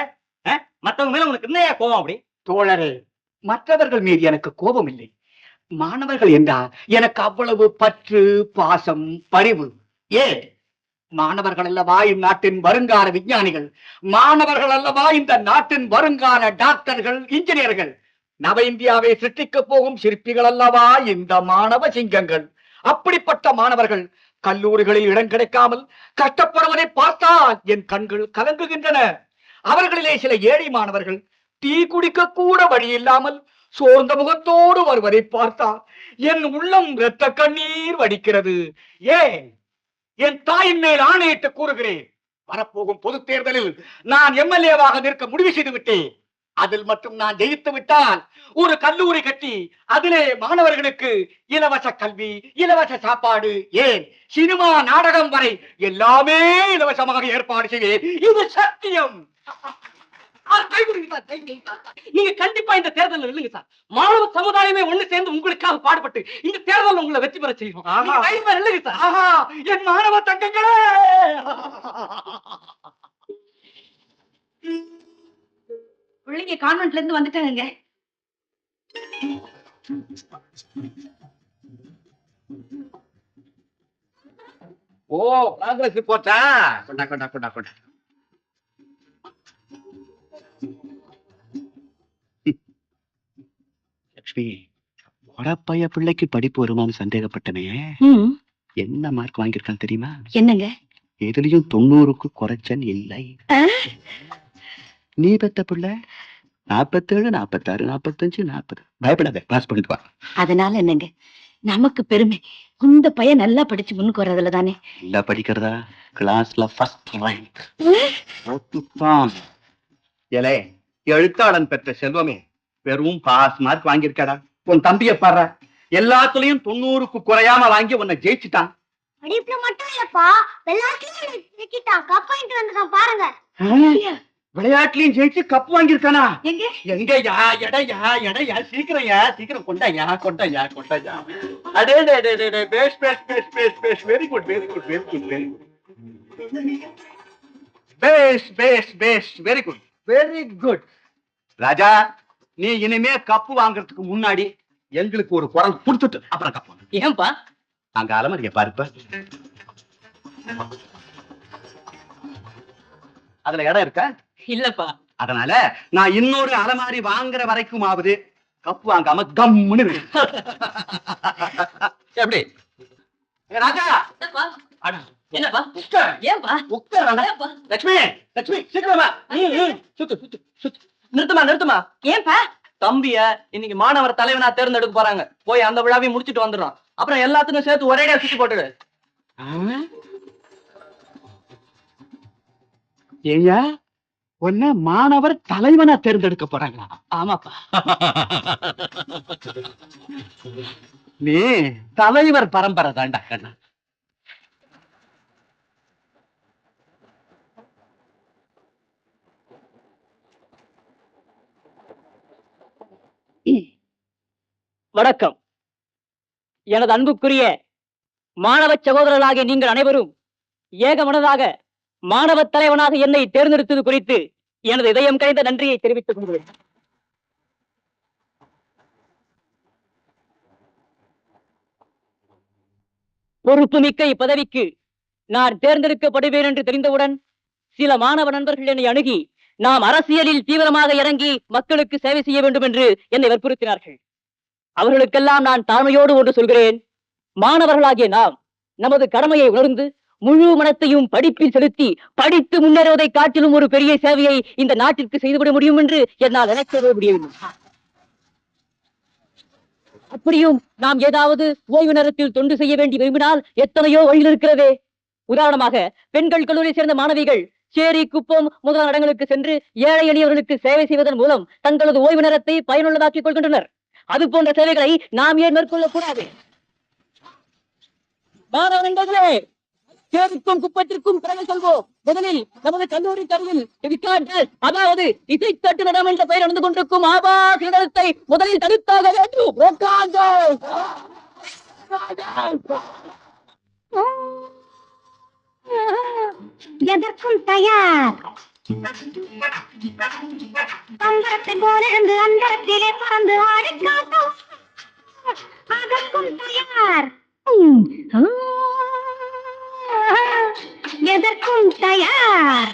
மற்றவங்க மேல உனக்கு என்னையா கோபம்? அப்படி தோழரே, மற்றவர்கள் மீது எனக்கு கோபம் இல்லை. மாணவர்கள் என்றால் எனக்கு அவ்வளவு பற்று, பாசம், பணிவு. ஏன்? மாணவர்கள் அல்லவா இந்நாட்டின் வருங்கால விஞ்ஞானிகள், மாணவர்கள் அல்லவா இந்த நாட்டின் வருங்கால டாக்டர்கள், இன்ஜினியர்கள், நவ இந்தியாவை சிருஷ்டிக்க போகும் சிற்பிகள் அல்லவா இந்த மாணவ சிங்கங்கள். அப்படிப்பட்ட மாணவர்கள் கல்லூரிகளில் இடம் கிடைக்காமல் கஷ்டப்படுவதை பார்த்தால் என் கண்கள் கலங்குகின்றன. அவர்களிலே சில ஏழை மாணவர்கள் டீ குடிக்க கூட வழி இல்லாமல் சோர்ந்த முகத்தோடு வருவதை பார்த்தால் என் உள்ளம் இரத்த கண்ணீர் வடிக்கிறது. ஏன்? என் தாயின் மேல் ஆணையிட்டு கூறுகிறேன், வரப்போகும் பொது தேர்தலில் நான் எம்எல்ஏவாக நிற்க முடிவு செய்து விட்டேன். அதில் மட்டும் நான் ஜெயித்து விட்டால் ஒரு கல்லூரி கட்டி அதிலே மாணவர்களுக்கு இலவச கல்வி, இலவச சாப்பாடு, ஏன் சினிமா, நாடகம் வரை எல்லாமே இலவசமாக ஏற்பாடு செய்வேன். இது சத்தியம். நீங்க கண்டிப்பா இந்த தேர்தல் இல்லைங்க சார். மாணவ சமுதாயமே ஒண்ணு சேர்ந்து உங்களுக்காக பாடுபட்டு இந்த தேர்தல் உங்களை வெற்றி பெற செய்வோம். இல்லைங்க சார். ஆஹா, என் மாணவ தங்கங்களே, பிள்ளைங்க கான்வென்ட்ல இருந்து வந்துட்டாங்க. ஓ, ப்ராக்ரஸ் ரிப்போர்ட்டா? கொண்டா கொண்டா கொண்டா கொண்டா. லட்சுமி, உடப்பைய பிள்ளைக்கு படிப்பு வருமானு சந்தேகப்பட்டனே, என்ன மார்க் வாங்கியிருக்கான் தெரியுமா? என்னங்க? எதுலயும் 90க்கு குறைச்சல் இல்லை. நீ பெத்த பிள்ளை 47, 46, 45, 40. பயப்படாத, பாஸ் பண்ணிட்டு வா. அதனால என்னங்க, நமக்கு பெருமை. இந்த பையன் நல்லா படிச்சு முன்னுக்கு வர்றதுல தானே. நல்லா படிக்கிறதா? கிளாஸ்ல ஃபர்ஸ்ட் ரேங்க். ஏலே, எழுத்தாளன் பெற்ற செல்வமே, வெறும் பாஸ் மார்க் வாங்கியிருக்கடா. உன் தம்பிய பாரு, எல்லாத்துலயும் 90க்கு குறையாம வாங்கி உன்னை ஜெயிச்சுட்டான். படிப்புல மட்டும் இல்லப்பா, விளையாட்டுலயும் ஜெயிச்சிட்டான். கப் வாங்கிட்டு வந்துட்டான் பாருங்க. விளையாட்டுலயும் ஜெயிச்சு கப் வாங்கியிருக்கானா? எங்க எங்கயா? எடையா? எடையா? சீக்கிரம்யா, சீக்கிரம் கொண்டாயா, கொண்டாயா, கொண்டாயா. அடே டே டே டே டே, பேஸ் பேஸ் பேஸ் பேஸ் பேஸ். Very good, very good, very good, very good. பேஸ் பேஸ் பேஸ், very good, very good. Raja, நீ இனிமே கப்பு வாங்குறதுக்கு முன்னாடி எங்களுக்கு ஒரு குரல் கொடுத்துட்டு அப்புறம் கப்பு வாங்க. ஏன்பா? அங்க அலமாரியை பாருப்ப, அதுல இடம் இருக்கா? இல்லப்பா. அதனால நான் இன்னொரு அலமாரி வாங்குற வரைக்கும் ஆகுது கப்பு வாங்காம கம்முன்னு இரு. எப்படி? ராஜா, அட, என்னப்பா? உட்கார். ஏன்பா? உட்கார். ஏன்பா? லட்சுமி, லட்சுமி, சீக்கிரமா. சுத்து சுத்து சுத்து. நிறுத்துமா நிறுத்துமா. ஏன்பா? தம்பிய இன்னைக்கு மாணவர் தலைவனா தேர்ந்தெடுக்க போறாங்க. போய் அந்த விழாவையும் முடிச்சிட்டு வந்துடும். அப்புறம் எல்லாத்துக்கும் சேர்த்து ஒரேடியா சுத்தி போட்டுடு. ஏயா, உன்ன மாணவர் தலைவனா தேர்ந்தெடுக்க போறாங்களா? ஆமாப்பா. நீ தலைவர் பரம்பரை தாண்டா கண்ணா. வணக்கம். எனது அன்புக்குரிய மாணவ சகோதரர்களாகிய நீங்கள் அனைவரும் ஏகமனதாக மாணவ தலைவனாக என்னை தேர்ந்தெடுத்தது குறித்து எனது இதயம் கரைந்த நன்றியை தெரிவித்துக் கொள்கிறேன். பொறுப்புமிக்க இப்பதவிக்கு நான் தேர்ந்தெடுக்கப்படுவேன் என்று தெரிந்தவுடன் சில மாணவ நண்பர்கள் என்னை அணுகி நாம் அரசியலில் தீவிரமாக இறங்கி மக்களுக்கு சேவை செய்ய வேண்டும் என்று என்னை வற்புறுத்தினார்கள். அவர்களுக்கெல்லாம் நான் தாழ்மையோடு ஒன்று சொல்கிறேன். மாணவர்களாகிய நாம் நமது கடமையை உணர்ந்து முழு மனத்தையும் படிப்பில் செலுத்தி படித்து முன்னேறுவதை காட்டிலும் ஒரு பெரிய சேவையை இந்த நாட்டிற்கு செய்துவிட முடியும் என்று என்னால் நினைக்கவே முடியவில்லை. அப்படியும் நாம் ஏதாவது ஓய்வு நேரத்தில் தொண்டு செய்ய வேண்டி விரும்பினால் எத்தனையோ வழிகள் இருக்கிறதே. உதாரணமாக, பெண்கள் கல்லூரியை சேர்ந்த மாணவிகள் சேரி, குப்பம் முதலான இடங்களுக்கு சென்று ஏழை எளியவர்களுக்கு சேவை செய்வதன் மூலம் தங்களது ஓய்வு நேரத்தை பயனுள்ளதாக்கிக் கொள்கின்றனர். அது போன்ற சேவைகளை நாம் ஏன் மேற்கொள்ளக்கூடாது? மாணவ நண்பர்களே, சேருக்கும் குப்பத்திற்கும் பிறகு செல்வோம். முதலில் நமது கல்லூரி கருவில் அதாவது இசைத்தட்டு நடம் என்ற பெயர் நடந்து கொண்டிருக்கும் ஆபாச நடனத்தை முதலில் தடுத்தாக வேண்டும். எதற்கும் தயார். பம்பரத்தை போல இருந்து அந்தரத்திலே பறந்து ஆடி காட்டும். அதற்கும் தயார் எதற்கும் தயார்.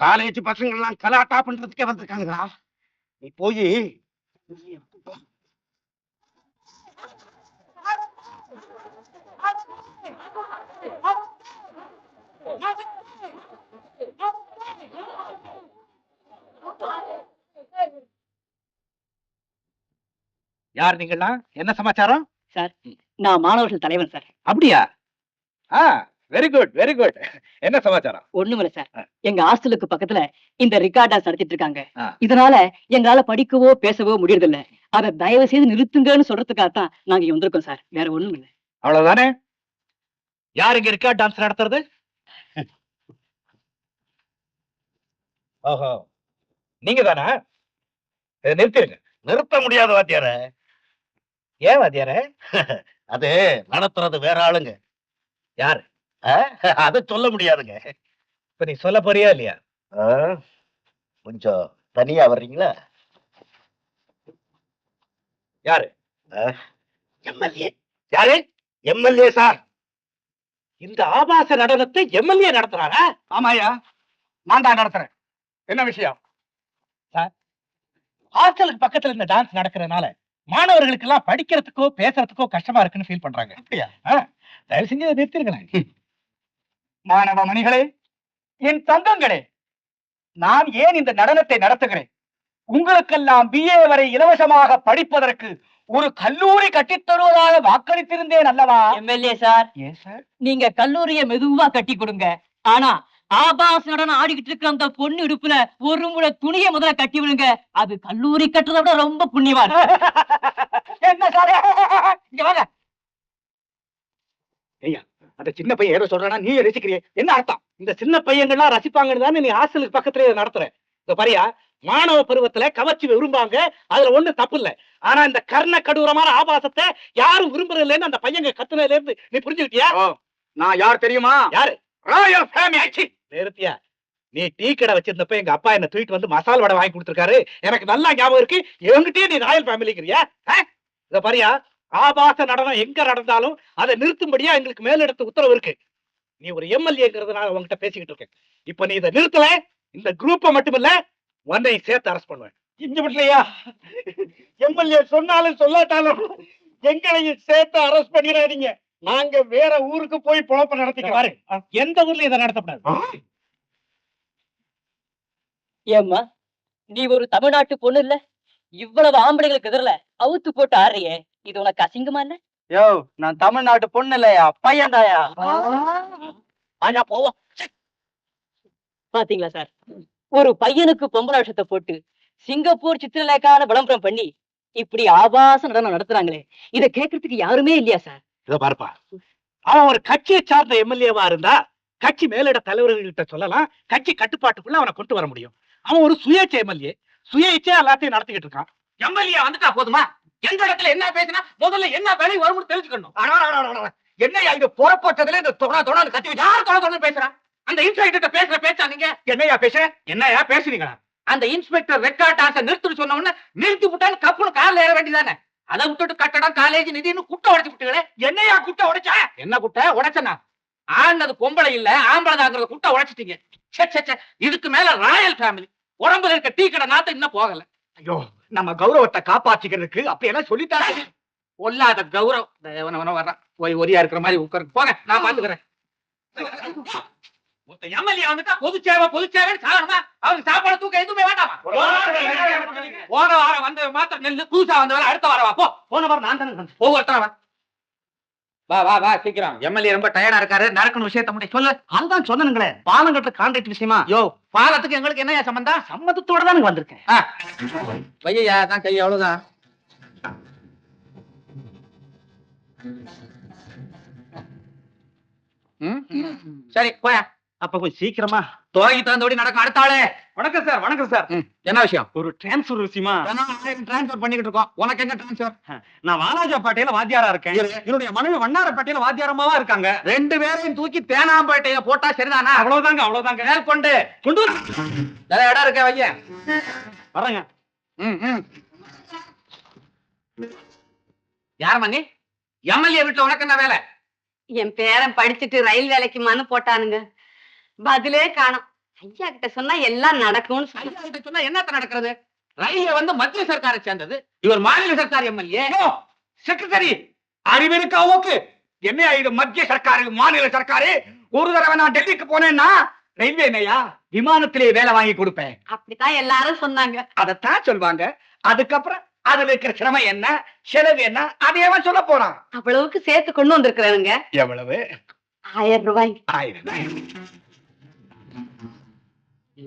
காலேஜ் பசங்க எல்லாம் கலாட்டா பண்றதுக்கே வந்திருக்காங்களா? நீ போய் யார் நீங்களா? என்ன சமாச்சாரம்? சார், நான் மாணவர்கள் தலைவன் சார். அப்படியா? Very good very good. என்ன சமாச்சாரம்? ஒண்ணுமில்ல சார், எங்க ஹாஸ்டலுக்கு பக்கத்துல இந்த ரிகார்ட் டான்ஸ் நடத்திட்டு இருக்காங்க. ஆ. இதனால எங்களால படிக்கவோ பேசவோ முடியறது இல்ல. அதை தயவு செய்து நிறுத்துங்கன்னு சொல்றதுக்காகத்தான் நாங்க இங்க வந்திருக்கோம் சார். வேற ஒண்ணும் இல்ல. அவ்வளவுதானே? யார் இங்க ரெக்கார்ட் டான்ஸ் நடத்துறது? ஓஹோ, நீங்க தானா? நிறுத்திருங்க. நிறுத்த முடியாத வாத்தியார. ஏன் வாத்தியார? அது நடத்துறது வேற ஆளுங்க. யாரு? அது சொல்ல முடியாதுங்க. இப்ப நீ சொல்ல போறியா இல்லையா? கொஞ்சம் தனியா வர்றீங்களா? யாரு? எம்எல்ஏ. யாரு? MLA sir. இந்த ஆபாச நடனத்தை எம்எல்ஏ நடத்துறாரா? ஆமாயா, நான் தான் நடத்துறேன். என்ன விஷயம்? சார், ஹாஸ்டலுக்கு பக்கத்துல இந்த டான்ஸ் நடக்கிறதுனால மாணவர்களுக்கு எல்லாம் படிக்கிறதுக்கோ பேசுறதுக்கோ கஷ்டமா இருக்குன்னு ஃபீல் பண்றாங்க. அப்படியா? தயவு செஞ்சு அதை நிறுத்திருங்களேன். மாணவ மணிகளே, என் தங்கங்களே, நான் ஏன் இந்த நடனத்தை நடத்துகிறேன்? உங்களுக்கெல்லாம் BA வரை இலவசமாக படிப்பதற்கு ஒரு கல்லூரி கட்டித் தருவதாக வாக்களித்திருந்தேன் அல்லவா? எம்எல்ஏ சார், ஏன் சார்? நீங்க கல்லூரிய மெதுவா கட்டி கொடுங்க. ஆனா ஆபாச நடனம் ஆடிக்கிட்டு இருக்க அந்த பொண்ணு இடுப்புல ஒரு முறை துணியை முதல்ல கட்டி விடுங்க. அது கல்லூரி கட்டுறதை விட ரொம்ப புண்ணியவான். என்ன சார்? இங்க வாங்க. ஐயா, அந்த சின்ன பையன் ஏதோ சொல்றானா, நீ ரசிக்கிறிய? என்ன அர்த்தம்? இந்த சின்ன பையங்கள்லாம் ரசிப்பாங்கன்னு தானே நீ ஹாஸ்டலுக்கு பக்கத்துல இதை நடத்துற. இந்த பாரியா, மாணவ பருவத்துல கவர்ச்சி விரும்பாங்க, அதுல ஒண்ணு தப்பு இல்ல. ஆனா இந்த கர்ண கடூரமான ஆபாசத்தை யாரும் விரும்புறது இல்லைன்னு அந்த பையங்க கத்துனதுல இருந்து நீ புரிஞ்சுக்கிட்டியா? நான் யார் தெரியுமா? யாரு? ராயல் ஃபேமிலி ஆச்சு. நிறுத்தியா? நீ டீ கடை வச்சிருந்தப்ப எங்க அப்பா என்ன தூக்கிட்டு வந்து மசால் வடை வாங்கி கொடுத்திருக்காரு. எனக்கு நல்லா ஞாபகம் இருக்கு. என்கிட்டயே நீ ராயல் ஃபேமிலிக்கிறியா? இத பாரியா, ஆபாச நடனம் எங்க நடந்தாலும் அதை நிறுத்தும்படியா எங்களுக்கு மேலிடத்து உத்தரவு இருக்கு. நீ ஒரு எம்எல்ஏங்கிறதுனால உங்ககிட்ட பேசிக்கிட்டு இருக்கேன். இப்ப நீ இதை நிறுத்தல, இந்த குரூப்பை மட்டும் இல்ல உன்னை சேர்த்து அரெஸ்ட் பண்ணுவேன். இங்க விடலையா? எம்எல்ஏ சொன்னாலும் சொல்லாட்டாலும் எங்களையும் சேர்த்து அரெஸ்ட் பண்ணிடாதீங்க. நாங்க வேற ஊருக்கு போய் பொழப்ப நடத்திக்கலாம். எந்த ஊர்ல இதை நடத்தப்படாது. ஏம்மா, நீ ஒரு தமிழ்நாட்டு பொண்ணு இல்ல? இவ்வளவு ஆம்பளைங்களுக்கு எதிரில அவுத்து போட்டு ஆடுறியே, இது உனக்கு அசிங்கமா இல்ல? யோ, நான் தமிழ்நாட்டு பொண்ணு இல்லையா, பையன் தாயா. போவோம். பாத்தீங்களா சார், ஒரு பையனுக்கு பொம்பளை வேஷத்தை போட்டு சிங்கப்பூர் சித்திரலேக்கான விளம்பரம் பண்ணி இப்படி ஆபாச நடனம் நடத்துறாங்களே, இதை கேட்கறதுக்கு யாருமே இல்லையா சார்? இத பாருப்பா, அவன் ஒரு கட்சியை சார்ந்த எம்எல்ஏவா இருந்தா கட்சி மேலிட தலைவர்கள்கிட்ட சொல்லலாம், கட்சி கட்டுப்பாட்டுக்குள்ள அவனை கொண்டு வர முடியும். அவன் ஒரு சுயேட்சை எம்எல்ஏ, சுயேட்சை எல்லாத்தையும் நடத்திக்கிட்டு இருக்கான். எம்எல்ஏ வந்துட்டா போதுமா? எந்த இடத்துல என்ன பேசினா முதல்ல என்ன வேலை வரும்னு தெரிஞ்சுக்கணும். என்னையா இது புறப்பட்டதுல இந்த தொண கத்தி வச்சு யார் தொண பேசுறான்? அந்த இன்ஸ்பெக்டர் பேசுற பேச்சா நீங்க? என்னையா பேசுறீங்களா? அந்த இன்ஸ்பெக்டர் ரெக்கார்ட் டான்ஸை நிறுத்துன்னு சொன்ன உடனே நிறுத்தி விட்டாலும் கப்புன்னு கார்ல ஏற வேண்டியதானே? அதை விட்டுட்டு கட்டடம் காலேஜ் நிதினு குட்டை உடைச்சு விட்டுங்களே. என்னையா குட்டை உடைச்சா? என்ன குட்டை உடைச்சனா? ஆண்டது பொம்பளை இல்ல ஆம்பளை தாங்கிறத குட்டை உடைச்சிட்டீங்க. இதுக்கு மேல ராயல் ஃபேமிலி உடம்புல இருக்க டீ கடை நாத்த இன்னும் போகல. ஐயோ, நம்ம கௌரவத்தை காப்பாற்றிக்கிறதுக்கு அப்படி எல்லாம் சொல்லிட்டாங்க. பொல்லாத கௌரவம் வர்றான். போய் ஒரியா இருக்கிற மாதிரி உட்கார்ந்து போங்க, நான் பாத்துக்கிறேன். எம்எல்ஏ வந்துட்டா பொது சேவை சாதாரணமா அவருக்கு சாப்பாடு தூக்க எதுவுமே வேண்டாமா? போன வாரம் வந்த மாத்திரம் நெல்லு, புதுசா வந்தவரை அடுத்த வாரம் வா. போன வாரம் நான் தானே ஒவ்வொருத்தர வா சீக்கிரம். எம்எல்ஏ ரொம்ப டயர்டா இருக்காரு, நடக்கணும் விஷயத்த முடியும் சொல்லு. அதுதான் சொன்னனுங்களே, பாலங்கட்டுல கான்ட்ராக்ட் விஷயமா. யோ, பாலத்துக்கு எங்களுக்கு என்ன சம்பந்தம்? சம்மதத்தோட தான் வந்திருக்கேன். வையா தான் கை அவ்வளவுதான். சரி போயா, அப்ப கொஞ்சம் சீக்கிரமா. துவங்கி தந்தோடி நடக்கும். அடுத்த ஆளே. வணக்கம் சார். வணக்கம் சார். என்ன விஷயம்? ஒரு டிரான்ஸ்ஃபர் விஷயமா டிரான்ஸ்பர் பண்ணிக்கிட்டு இருக்கோம். உனக்கு எங்க டிரான்ஸ்பர்? நான் வாலாஜாப்பேட்டையில வாத்தியாரா இருக்கேன். என்னுடைய மனைவி வண்ணாரப்பேட்டையில வாத்தியாரமாவா இருக்காங்க. 2 பேரையும் தூக்கி தேனாம்பேட்டையில போட்டா சரிதானா? அவ்வளவுதாங்க. மேற்கொண்டு கொண்டு நிறைய இடம் இருக்க வையன். வரேங்க. யாரம்மா நீ? எம்எல்ஏ வீட்டுல உனக்கு என்ன வேலை? என் பேரன் படிச்சுட்டு ரயில் வேலைக்கு மனு போட்டானுங்க, பதிலே காணோம். ஐயா கிட்ட சொன்னா எல்லாம் நடக்கும்னு சொல்லி. ஐயா கிட்ட சொன்னா என்னத்த நடக்கிறது? ரயில்வே வந்து மத்திய சர்க்காரை சேர்ந்தது, இவர் மாநில சர்க்கார் எம்எல்ஏ. செக்ரட்டரி அறிவிருக்காவுக்கு என்ன இது? மத்திய சர்க்காரு மாநில சர்க்காரு. ஒரு தடவை நான் டெல்லிக்கு போனேன்னா ரயில்வே என்னையா விமானத்திலே வேலை வாங்கி கொடுப்பேன். அப்படித்தான் எல்லாரும் சொன்னாங்க. அதத்தான் சொல்வாங்க. அதுக்கப்புறம் அதுல இருக்கிற சிரமம் என்ன, செலவு என்ன, அதையவன் சொல்ல போறான். அவ்வளவுக்கு சேர்த்து கொண்டு வந்திருக்கிறானுங்க. எவ்வளவு? 1000 ரூபாய். 1000.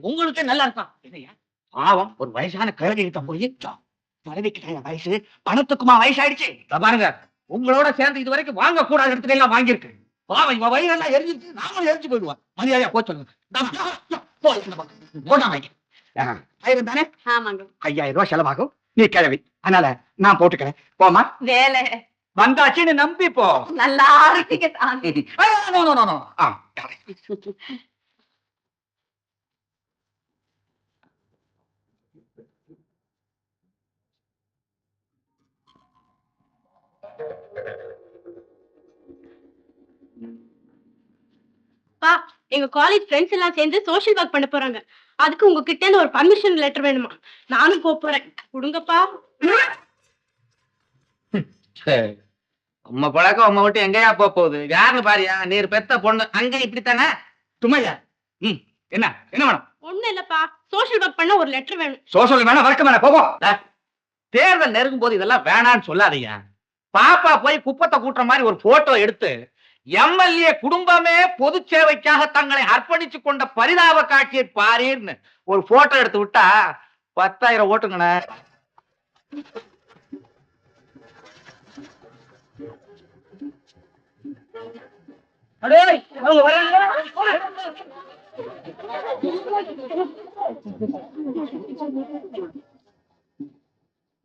உங்களுக்கு நல்லா இருக்கான் இல்லையா? பாவம் ஒரு வயசான கிழவிகிட்ட போய் கிழவிக்கிட்ட வயசு பணத்துக்குமா வயசாயிடுச்சு. பாருங்க, உங்களோட சேர்ந்து இது வரைக்கும் வாங்க கூடாத இடத்துல எல்லாம் வாங்கியிருக்கு. பாவம் இவன் வயிறெல்லாம் எரிஞ்சிருச்சு, நாமளும் எரிஞ்சு போயிடுவான். மரியாதையா போய் சொல்லுங்க. ஆயிரம் தானே? ஆமாங்க. 5000 ரூபாய் செலவாகும். நீ கிழவி, அதனால நான் போட்டுக்கிறேன். போமா. வேலை வந்தாச்சுன்னு நம்பி போ. நல்லா இருக்கீங்க சாமி. பா, எங்க காலேஜ் ஃப்ரெண்ட்ஸ் எல்லாம் சேர்ந்து சோஷியல் ஒர்க் பண்ண போறாங்க. அதுக்கு உங்ககிட்ட இருந்து ஒரு பர்மிஷன் லெட்டர் வேணுமா? நானும் போறேன். கொடுங்கப்பா. உம்ம பழக்கம் உம்ம விட்டு எங்கயா போகுது? யாருன்னு பாரியா? நீர் பெத்த பொண்ணு அங்க இப்படித்தானே? சும்மையா? என்ன என்ன வேணும்? ஒண்ணும் இல்லப்பா, சோஷியல் ஒர்க் பண்ண ஒரு லெட்டர் வேணும். சோஷியல் வேணா வர்க்கம் வேணா போகும். தேர்தல் நெருங்கும் போது இதெல்லாம் வேணான்னு சொல்லாதீங்க. பாப்பா போய் குப்பத்தை கூட்டுற மாதிரி ஒரு போட்டோ எடுத்து எம்எல்ஏ குடும்பமே பொது சேவைக்காக தங்களை அர்ப்பணிச்சு கொண்ட பரிதாப காட்சியை பாருன்னு ஒரு போட்டோ எடுத்து விட்டா 10,000 ஓட்டுங்கண்ணே.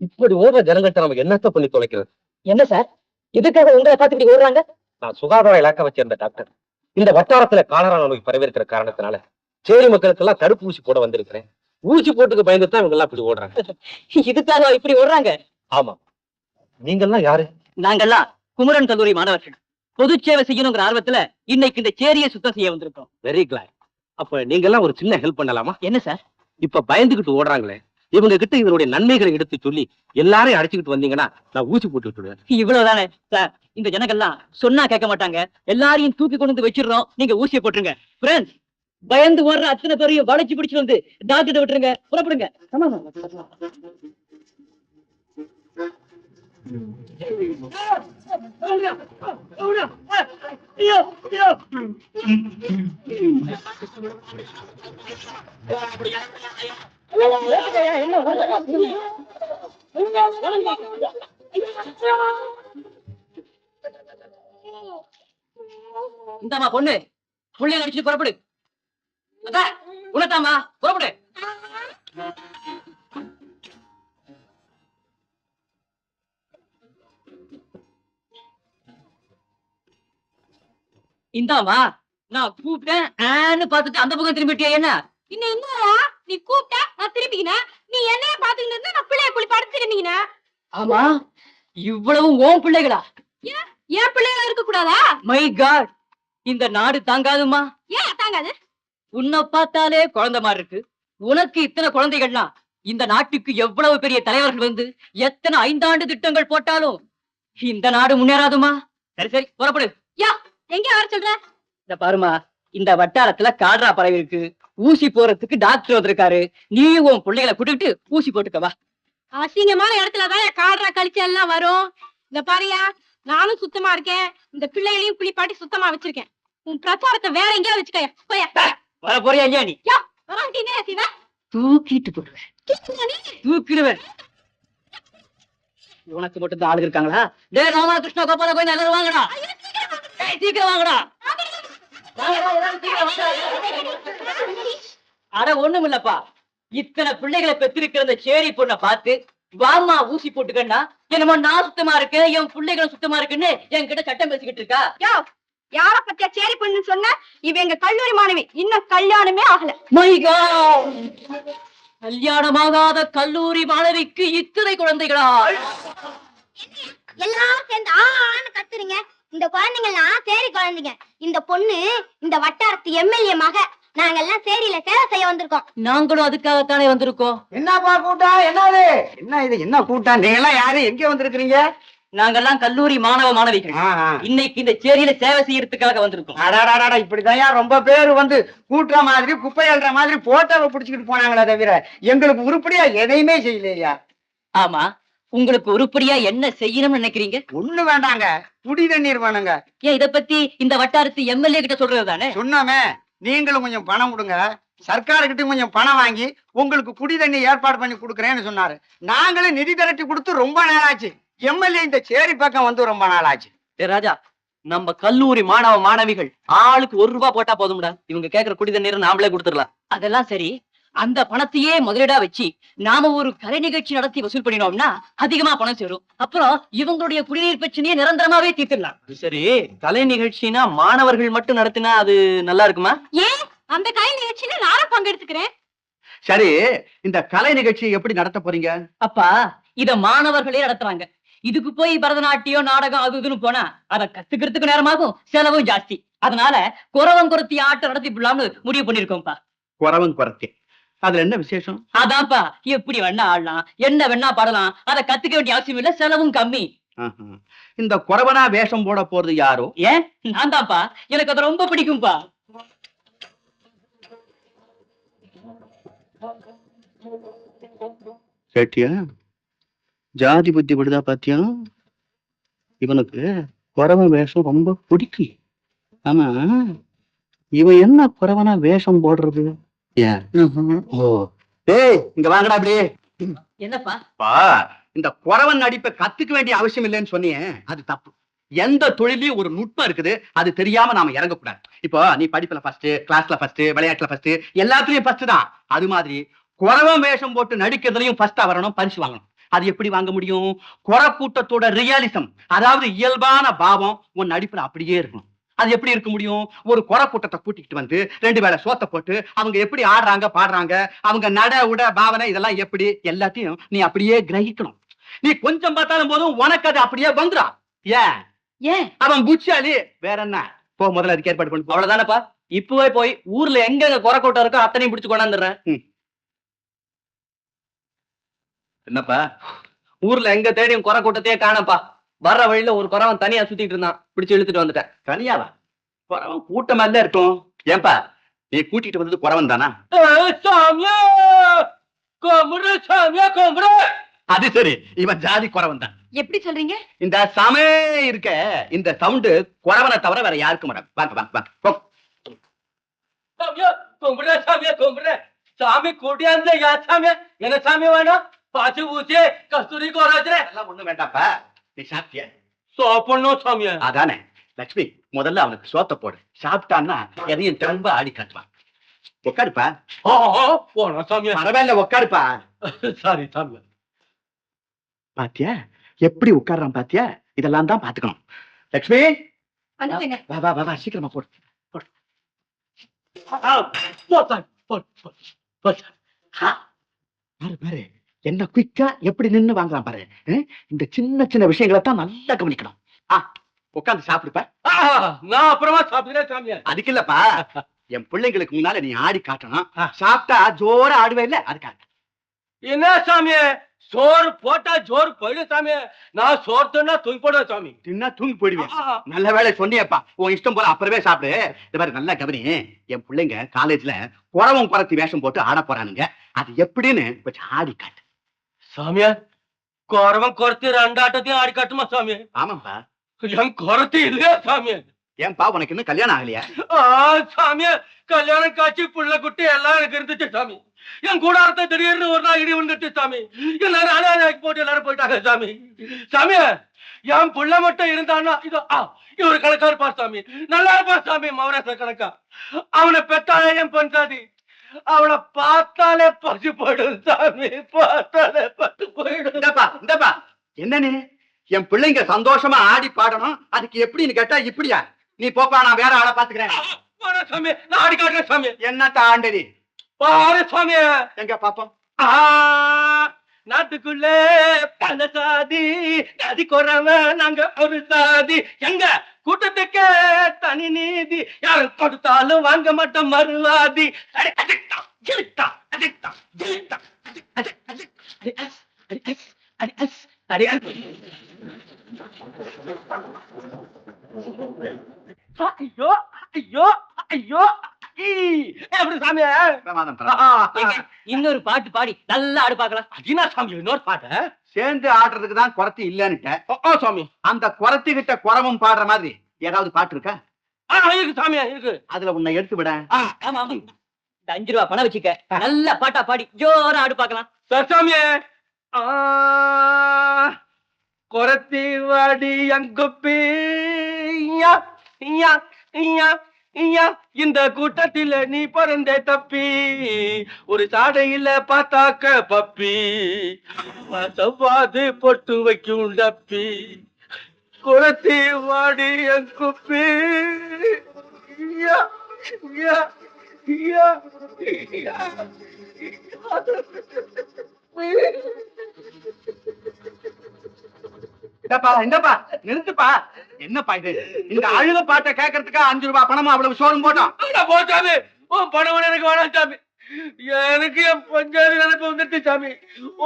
இப்படி ஓடுற ஜனங்கள்ட்ட நம்ம என்னத்த பண்ணி தொலைக்கிறது? என்ன சார், இதுக்காக உங்களை பார்த்து இப்படி ஓடுறாங்க? நான் சுகாதார இலாக்கா வச்சிருந்த டாக்டர். இந்த வட்டாரத்துல காலரா நோய் பரவிருக்கிற காரணத்தினால சேரி மக்களுக்கெல்லாம் தடுப்பூசி போட வந்திருக்கிறேன். ஊசி போட்டுக்கு பயந்து தான் இவங்க எல்லாம் இப்படி ஓடுறாங்க. இதுக்காக இப்படி ஓடுறாங்க? ஆமா. நீங்கெல்லாம் யாரு? நாங்கெல்லாம் குமரன் கல்லூரி மாணவர்கள். பொது சேவை செய்யணுங்கிற ஆர்வத்துல இன்னைக்கு இந்த சேரியை சுத்தம் செய்ய வந்திருக்கோம். Very glad. அப்ப நீங்க எல்லாம் ஒரு சின்ன ஹெல்ப் பண்ணலாமா? என்ன சார்? இப்ப பயந்துகிட்டு ஓடுறாங்களே, இவங்க கிட்ட இதனுடைய நன்மைகளை எடுத்து சொல்லி எல்லாரையும் அடிச்சுக்கிட்டு வந்தீங்கன்னா நான் ஊசி போட்டு விட்டுடுவேன். இவ்வளவுதானே சார்? இந்த ஜனங்கள்லாம் சொன்னா கேட்க மாட்டாங்க. எல்லாரையும் தூக்கி கொண்டு வந்து வச்சிடறோம், நீங்க ஊசியை போட்டுருங்க. ஃப்ரெண்ட்ஸ், பயந்து ஓடுற அத்தனை பேரையும் வளைச்சு பிடிச்சு வந்து டாக்டர் விட்டுருங்க. புறப்படுங்க. இந்தாமா பொண்ணு, புள்ளைய அடிச்சுட்டு புறப்படு. உனத்தாமா புறப்படு. இந்தாமா, நான் கூப்பிட்டேன் பார்த்துட்டு அந்த பக்கம் திரும்பிட்டியா? என்ன இன்னும் என்னடா நீ கூப்பிட்ட, நான் திரும்பிக்கினேன். நீ என்னைய பாத்துக்கிட்டு இருந்தா நான் பிள்ளைய குழி படுத்துக்கிட்டீங்க. ஆமா, இவ்வளவு ஓன் பிள்ளைகளா? ஏன் பிள்ளைகளா இருக்க கூடாதா? மை காட், இந்த நாடு தாங்காதுமா. ஏன் தாங்காது? உன்னை பார்த்தாலே குழந்தை மாதிரி இருக்கு. உனக்கு இத்தனை குழந்தைகள்லாம் இந்த நாட்டுக்கு எவ்வளவு பெரிய தலைவர்கள் வந்து எத்தனை 5 ஆண்டு திட்டங்கள் போட்டாலும் இந்த நாடு முன்னேறாதுமா. சரி சரி, புறப்படு. எங்க வர சொல்ற? இந்த பாருமா, இந்த வட்டாரத்துல கால்ரா பரவி இருக்கு. ஊசி போறதுக்கு டாக்டர் வந்திருக்காரு. நீயும் உன் பிள்ளைகளை கூட்டிட்டு ஊசி போட்டுக்கவா. அசிங்கமான இடத்துலதான் கால்ரா கழிச்சு எல்லாம் வரும். இந்த பாரியா, நானும் சுத்தமா இருக்கேன். இந்த பிள்ளைகளையும் குளிப்பாட்டி சுத்தமா வச்சிருக்கேன். உன் பிரச்சாரத்தை வேற எங்கேயாவது வச்சுக்க. போயா. வர போறியா இல்லையா? நீ தூக்கிட்டு போடுவேன். தூக்கிடுவேன். உனக்கு மட்டும் தான் ஆளுங்க இருக்காங்களா? டே ராமகிருஷ்ணா கோபால போய் நல்லது வாங்கடா. சீக்கிரம் வாங்கடா. அட ஒண்ணும் இல்லப்பா, இத்தனை பிள்ளைகளை பெற்றிருக்கிற அந்த சேரி பொண்ணை பார்த்து வாமா ஊசி போட்டுக்கன்னா என்னமோ நான் சுத்தமா இருக்கு என் பிள்ளைகளும் சுத்தமா இருக்குன்னு என்கிட்ட சட்டம் பேசிக்கிட்டு இருக்கா. யார பத்தியா சேரி பொண்ணு சொன்ன? இவ எங்க கல்லூரி மாணவி, இன்னும் கல்யாணமே ஆகல. My God! கல்யாணமாகாத கல்லூரி மாணவிக்கு இத்தனை குழந்தைகளா? எல்லாரும் சேர்ந்து ஆன்னு கத்துறீங்க. இந்த குழந்தைங்கலாம் சேரி குழந்தைங்க. இந்த பொண்ணு இந்த வட்டாரத்து எம்எல்ஏ மக. நாங்க எல்லாம் சேரியில சேவை செய்ய வந்திருக்கோம். நாங்களும் அதுக்காகத்தானே வந்திருக்கோம். என்னப்பா கூட்டம்? என்னது? என்ன இது? என்ன கூட்டம்? நீங்க எல்லாம் யாரு? எங்க வந்திருக்கீங்க? நாங்கெல்லாம் கல்லூரி மாணவ மாணவிகள். இன்னைக்கு இந்த சேரியில சேவை செய்யறதுக்காக வந்திருக்கோம். அடாடாடா, இப்படிதான் ரொம்ப பேர் வந்து கூட்டுற மாதிரி குப்பை அள்ளுற மாதிரி போட்டோவை பிடிச்சுக்கிட்டு போனாங்களே தவிர எங்களுக்கு உருப்படியா எதையுமே செய்யலையா. ஆமா, உங்களுக்கு உருப்படியா என்ன செய்யணும்னு நினைக்கிறீங்க? ஒண்ணு வேண்டாங்க, குடி தண்ணீர் வேணுங்க. ஏன் இத பத்தி இந்த வட்டாரத்து எம்எல்ஏ கிட்ட சொல்றது தானே? சொன்னோமே, நீங்களும் கொஞ்சம் பணம் கொடுங்க, சர்க்காருக்கிட்ட கொஞ்சம் பணம் வாங்கி உங்களுக்கு குடி தண்ணி ஏற்பாடு பண்ணி கொடுக்குறேன்னு சொன்னாரு. நாங்களும் நிதி திரட்டி கொடுத்து ரொம்ப நாளாச்சு. எம்எல்ஏ இந்த சேரி பக்கம் வந்து ரொம்ப நாளாச்சு. ராஜா, நம்ம கல்லூரி மாணவ மாணவிகள் ஆளுக்கு ₹1 போட்டா போதும்டா. இவங்க கேக்குற குடி தண்ணீர் நாமளே கொடுத்துடலாம். அதெல்லாம் சரி, அந்த பணத்தையே முதலீடா வச்சு நாம ஒரு கலை நிகழ்ச்சி நடத்தி வசூல் பண்ணினோம்னா அதிகமா பணம் சேரும். அப்புறம் இவங்களுடைய குடிநீர் பிரச்சனையை நிரந்தரமாவே தீர்த்திடலாம். சரி, கலை நிகழ்ச்சினா மாணவர்கள் மட்டும் நடத்தினா அது நல்லா இருக்குமா? ஏன் அந்த கலை நிகழ்ச்சியில நானும் பங்கெடுத்துக்கிறேன். சரி, இந்த கலை நிகழ்ச்சியை எப்படி நடத்த போறீங்க? அப்பா, இத மாணவர்களே நடத்துறாங்க. இதுக்கு போய் பரதநாட்டியம் நாடகம் அது இதுன்னு போனா அதை கத்துக்கிறதுக்கு நேரமாகும், செலவும் ஜாஸ்தி. அதனால குறவங்குறத்தி ஆட்டம் நடத்தி விடலாம்னு முடிவு பண்ணிருக்கோம்ப்பா. குறவங்குறத்தி, அதுல என்ன விசேஷம்? அதான்ப்பா, எப்படி வேணா ஆடலாம், என்ன வேணா பாடலாம், அதை கத்துக்க வேண்டிய அவசியம் இல்ல, செலவும் கம்மி. இந்த குறவனா வேஷம் போட போறது யாரோ? ஏன், நான் தான்ப்பா. எனக்கு அது ரொம்ப பிடிக்கும்பா. கேட்டியா? ஜாதி புத்தி விடுதா பாத்தியா? இவனுக்கு குறவன் வேஷம் ரொம்ப பிடிக்கும். ஆமா, இவன் என்ன குறவனா வேஷம் போடுறது? ஓ, ஏய், இங்க வாங்கடா அப்படியே. என்னப்பா? இந்த குறவன் நடிப்பை கத்துக்க வேண்டிய அவசியம் இல்லைன்னு சொன்னியே, அது தப்பு. எந்த தொழிலையும் ஒரு நுட்பம் இருக்குது, அது தெரியாம நாம இறங்கக்கூடாது. இப்போ நீ படிப்புல ஃபர்ஸ்ட், கிளாஸ்ல ஃபர்ஸ்ட், விளையாட்டுல ஃபர்ஸ்ட், எல்லாத்துலயும் ஃபர்ஸ்ட் தான். அது மாதிரி குறவன் வேஷம் போட்டு நடிக்கிறதுலயும் ஃபர்ஸ்டா வரணும், பரிசு வாங்கணும். அது எப்படி வாங்க முடியும்? குற கூட்டத்தோட ரியாலிசம், அதாவது இயல்பான பாவம் உன் நடிப்புல அப்படியே இருக்கணும். அது எப்படி இருக்க முடியும்? ஒரு குற கூட்டத்தை கூட்டிக்கிட்டு வந்து 2 வேளை சோத்த போட்டு அவங்க எப்படி ஆடுறாங்க பாடுறாங்க, அவங்க நட உட பாவனை இதெல்லாம் எப்படி, எல்லாத்தையும் நீ அப்படியே கிரகிக்கணும். நீ கொஞ்சம் பார்த்தாலும் போதும் உனக்கு அது அப்படியே வந்துடா. ஏன் அவன் புச்சாலி, வேற என்ன? போ, முதல்ல அதுக்கு ஏற்பாடு பண்ணு. அவ்வளவுதானப்பா. இப்பவே போய் ஊர்ல எங்க குறை கூட்டம் இருக்கோ அத்தனையும் பிடிச்சு கொண்டாந்துடுறேன். என்னப்பா? ஊர்ல எங்க தேடியும் குறை கூட்டத்தையே காணப்பா. வர்ற வழியில ஒரு குறவன் தனியா சுத்திட்டு இருந்தான், பிடிச்சு இழுத்துட்டு வந்துட்டேன். தனியாவா? குறவன் கூட்டமா தான் இருக்கும். ஏன்பா, நீ கூட்டிட்டு வந்தது குறவன் தானா? அது சரி, இவன் ஜாதி குறவன் தான். எப்படி சொல்றீங்க? இந்த சமே இருக்க, இந்த சவுண்டு குறவனை தவிர வேற யாருக்கும் வராது. வாங்க வாங்க வாங்க, போ. சாமி கூட்டியாந்து யா சாமி, என்ன சாமி வேணும்? பாச்சு ஊசி கஸ்தூரி கோராஜ்ரே எல்லாம் ஒண்ணும் வேண்டாப்பா. நீ சாப்பிட்டியா? சோப்பண்ணும் சாமி. அதானே லட்சுமி, முதல்ல அவனுக்கு சோத்த போடு. சாப்பிட்டான்னா எதையும் திரும்ப ஆடி காட்டுவான். உட்காருப்பா. போனா சாமி. பரவாயில்ல, உட்காருப்பா. சாரி சாமி. பாத்தியா எப்படி உட்கார்றான்? பாத்தியா? இதெல்லாம் தான் பாத்துக்கணும். லட்சுமி, வந்துட்டேங்க. வா வா வா வா, சீக்கிரமா போடு. பாரு பாரு, என்ன குயிக்கா எப்படி நின்னு வாங்கலாம் பாரு. இந்த சின்ன சின்ன விஷயங்களை தான் நல்லா கவனிக்கணும். உட்காந்து சாப்பிடுப்பா. நான் அப்புறமா சாப்பிடுறேன் சாமி. அதுக்கு இல்லப்பா, என் பிள்ளைங்களுக்கு முன்னால நீ ஆடி காட்டணும். சாப்பிட்டா ஜோர ஆடுவே இல்ல, அதுக்காக. என்ன சாமி, சோறு போட்டா ஜோறு போயிடும் சாமி. நான் சோறு தின்னா தூங்கி போடுவேன் சாமி. தின்னா தூங்கி போயிடுவேன். நல்ல வேலை சொன்னியப்பா. உன் இஷ்டம் போல அப்புறமே சாப்பிடு. இந்த மாதிரி நல்லா கவனி. என் பிள்ளைங்க காலேஜ்ல குறவன் குறத்தி வேஷம் போட்டு ஆட போறானுங்க. அது எப்படின்னு கொஞ்சம் ஆடி காட்டு. சாமியா, குறவன் குறத்தி 2 ஆட்டத்தையும் ஆடி காட்டுமா சாமி? ஆமாப்பா. என் குறத்தி இல்லையா சாமி? ஏன்பா, உனக்கு இன்னும் கல்யாணம் ஆகலையா? சாமியா, கல்யாணம் காட்சி புள்ள குட்டி எல்லாம் எனக்கு இருந்துச்சு சாமி. என் கூடாரத்தை திடீர்னு ஒரு நாள் இடி வந்துட்டு சாமி. எல்லாரும் போட்டு எல்லாரும் போயிட்டாங்க சாமி. சாமியா, என் புள்ள மட்டும் இருந்தான்னா இதோ இவரு கணக்கா இருப்பா சாமி, நல்லா இருப்பா சாமி, மௌராச கணக்கா. அவனை பெத்தாலே என் பஞ்சாதி, அவளை பார்த்தாலே பசி போயிடும் சாமி, பார்த்தாலே பசி போயிடும். இந்தப்பா என்ன நீ என் பிள்ளைங்க சந்தோஷமா ஆடி பாடணும், அதுக்கு எப்படின்னு கேட்டா இப்படியா? நீ போப்பா, நான் வேற ஆளை பாத்துக்கிறேன். சாமி நான் ஆடி காட்டுறேன் சாமி. என்னத்த ஆண்டடி பாரு சாமி, எங்க பாப்போம். நாட்டுக்குள்ளே பல சாதி, நதி குறவ நாங்க ஒரு சாதி, எங்க கூட்டத்துக்கு தனி நீதி, யாரும் கொடுத்தாலும் வாங்க மாட்டோம் மறுவாதி. ஐயோ ஐயோ ஐயோ எப்படி சாமி? இன்னொரு பாட்டு பாடி நல்லா ஆடு பார்க்கலாம். அதினா சாமி இன்னொரு பாட்டு சேர்ந்து ஆடுறதுக்கு தான் குறத்தி இல்லன்னுட்ட சாமி. அந்த குறத்தி கிட்ட குறவும் பாடுற மாதிரி ஏதாவது பாட்டு இருக்கா? இருக்கு சாமி இருக்கு. அதுல உன்னை எடுத்து விட. ஆமா ஆமா, இந்த 5 ரூபா பணம் வச்சுக்க, நல்ல பாட்டா பாடி ஜோரா ஆடு பார்க்கலாம். சாமி குறத்தி வாடி அங்குப்பி இந்த கூட்டத்தில நீ பிறந்தே தப்பி, ஒரு சாடையில பார்த்தாக்க பப்பி, செவ்வாது பொட்டு வைக்கும் டப்பி, குறத்தி வாடி அங்குப்பி. இந்தப்பா நிறுத்துப்பா. என்னப்பா இது? இந்த அழுத பாட்டை கேட்கறதுக்கா 5 ரூபாய் பணமா அவ்வளவு சோறும் போட்டோம்? போச்சாமி, உன் பணம் எனக்கு வேணாம் சாமி, எனக்கு என் பஞ்சாதி நினைப்பு வந்துட்டு சாமி.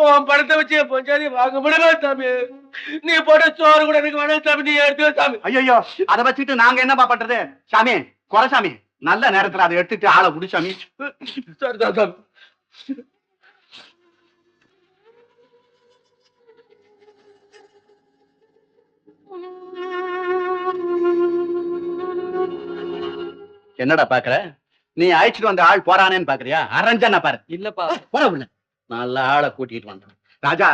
உன் பணத்தை வச்சு என் பஞ்சாதி வாங்க முடியல சாமி. நீ போட்ட சோறு கூட எனக்கு வேணாம் சாமி, நீ எடுத்து சாமி. ஐயோ, அதை வச்சுட்டு நாங்க என்னப்பா பண்றது? சாமி குறசாமி, நல்ல நேரத்துல அதை எடுத்துட்டு ஆளை குடிச்சாமி. சரிதான் சாமி. என்னடா பாக்குற? நீ அழைச்சிட்டு வந்த ஆள் போறானேன்னு பாக்குறியா? அரஞ்சனா பாரு. இல்லப்பா போற உள்ள, நல்ல ஆளை கூட்டிட்டு வந்தான். ராஜா,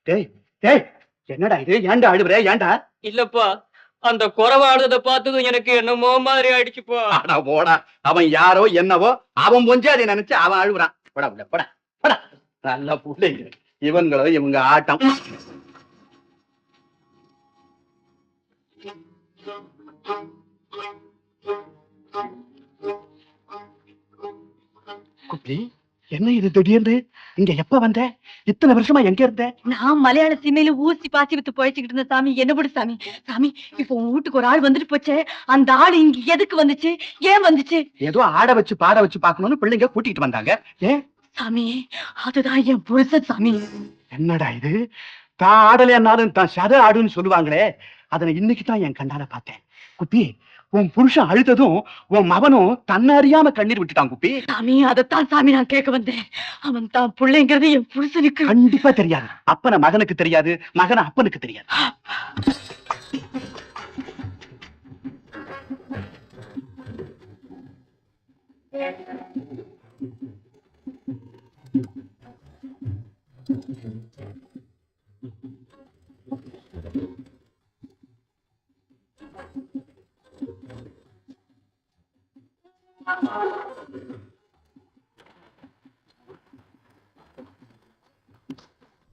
டேய் டேய், என்னடா இது? ஏன்டா அழுவுற? ஏன்டா? இல்லப்பா, அந்த குறவாடுறத பார்த்ததும் எனக்கு என்னமோ மாதிரி ஆயிடுச்சுப்பா. ஆடா போடா, அவன் யாரோ என்னவோ, அவன் பொஞ்சு அதை நினைச்சு அவன் அழுகுறான். போடா உள்ள, போடா போடா. நல்ல பிள்ளைங்க இவங்களும் இவங்க ஆட்டம். குட்டி, என்ன இது திடீர்னு? இங்க எப்ப வந்த? இத்தனை வருஷமா எங்க இருந்த? நான் மலையாள சீமையில ஊசி பாசி வித்து பொழைச்சுக்கிட்டு இருந்த சாமி. என்ன போடு சாமி. சாமி, இப்போ உங்க வீட்டுக்கு ஒரு ஆள் வந்துட்டு போச்சே, அந்த ஆள் இங்க எதுக்கு வந்துச்சு? ஏன் வந்துச்சு? ஏதோ ஆட வச்சு பாட வச்சு பாக்கணும்னு பிள்ளைங்க கூட்டிட்டு வந்தாங்க. ஏன் சாமி, அதுதான் என் புருஷன் சாமி. என்னடா இது? தான் ஆடலையானாலும் தான் சத ஆடுன்னு சொல்லுவாங்களே, அதனை இன்னைக்கு தான் என் கண்ணால பார்த்தேன். குப்பி, உன் புருஷன் அழுததும் உன் மகனும் தன்னை அறியாம கண்ணீர் விட்டுட்டான். குப்பி சாமி, அதைத்தான் சாமி நான் கேட்க வந்தேன். அவன் தான் பிள்ளைங்கிறது என் புருஷனுக்கு கண்டிப்பா தெரியாது. அப்பன மகனுக்கு தெரியாது, மகன அப்பனுக்கு தெரியாது.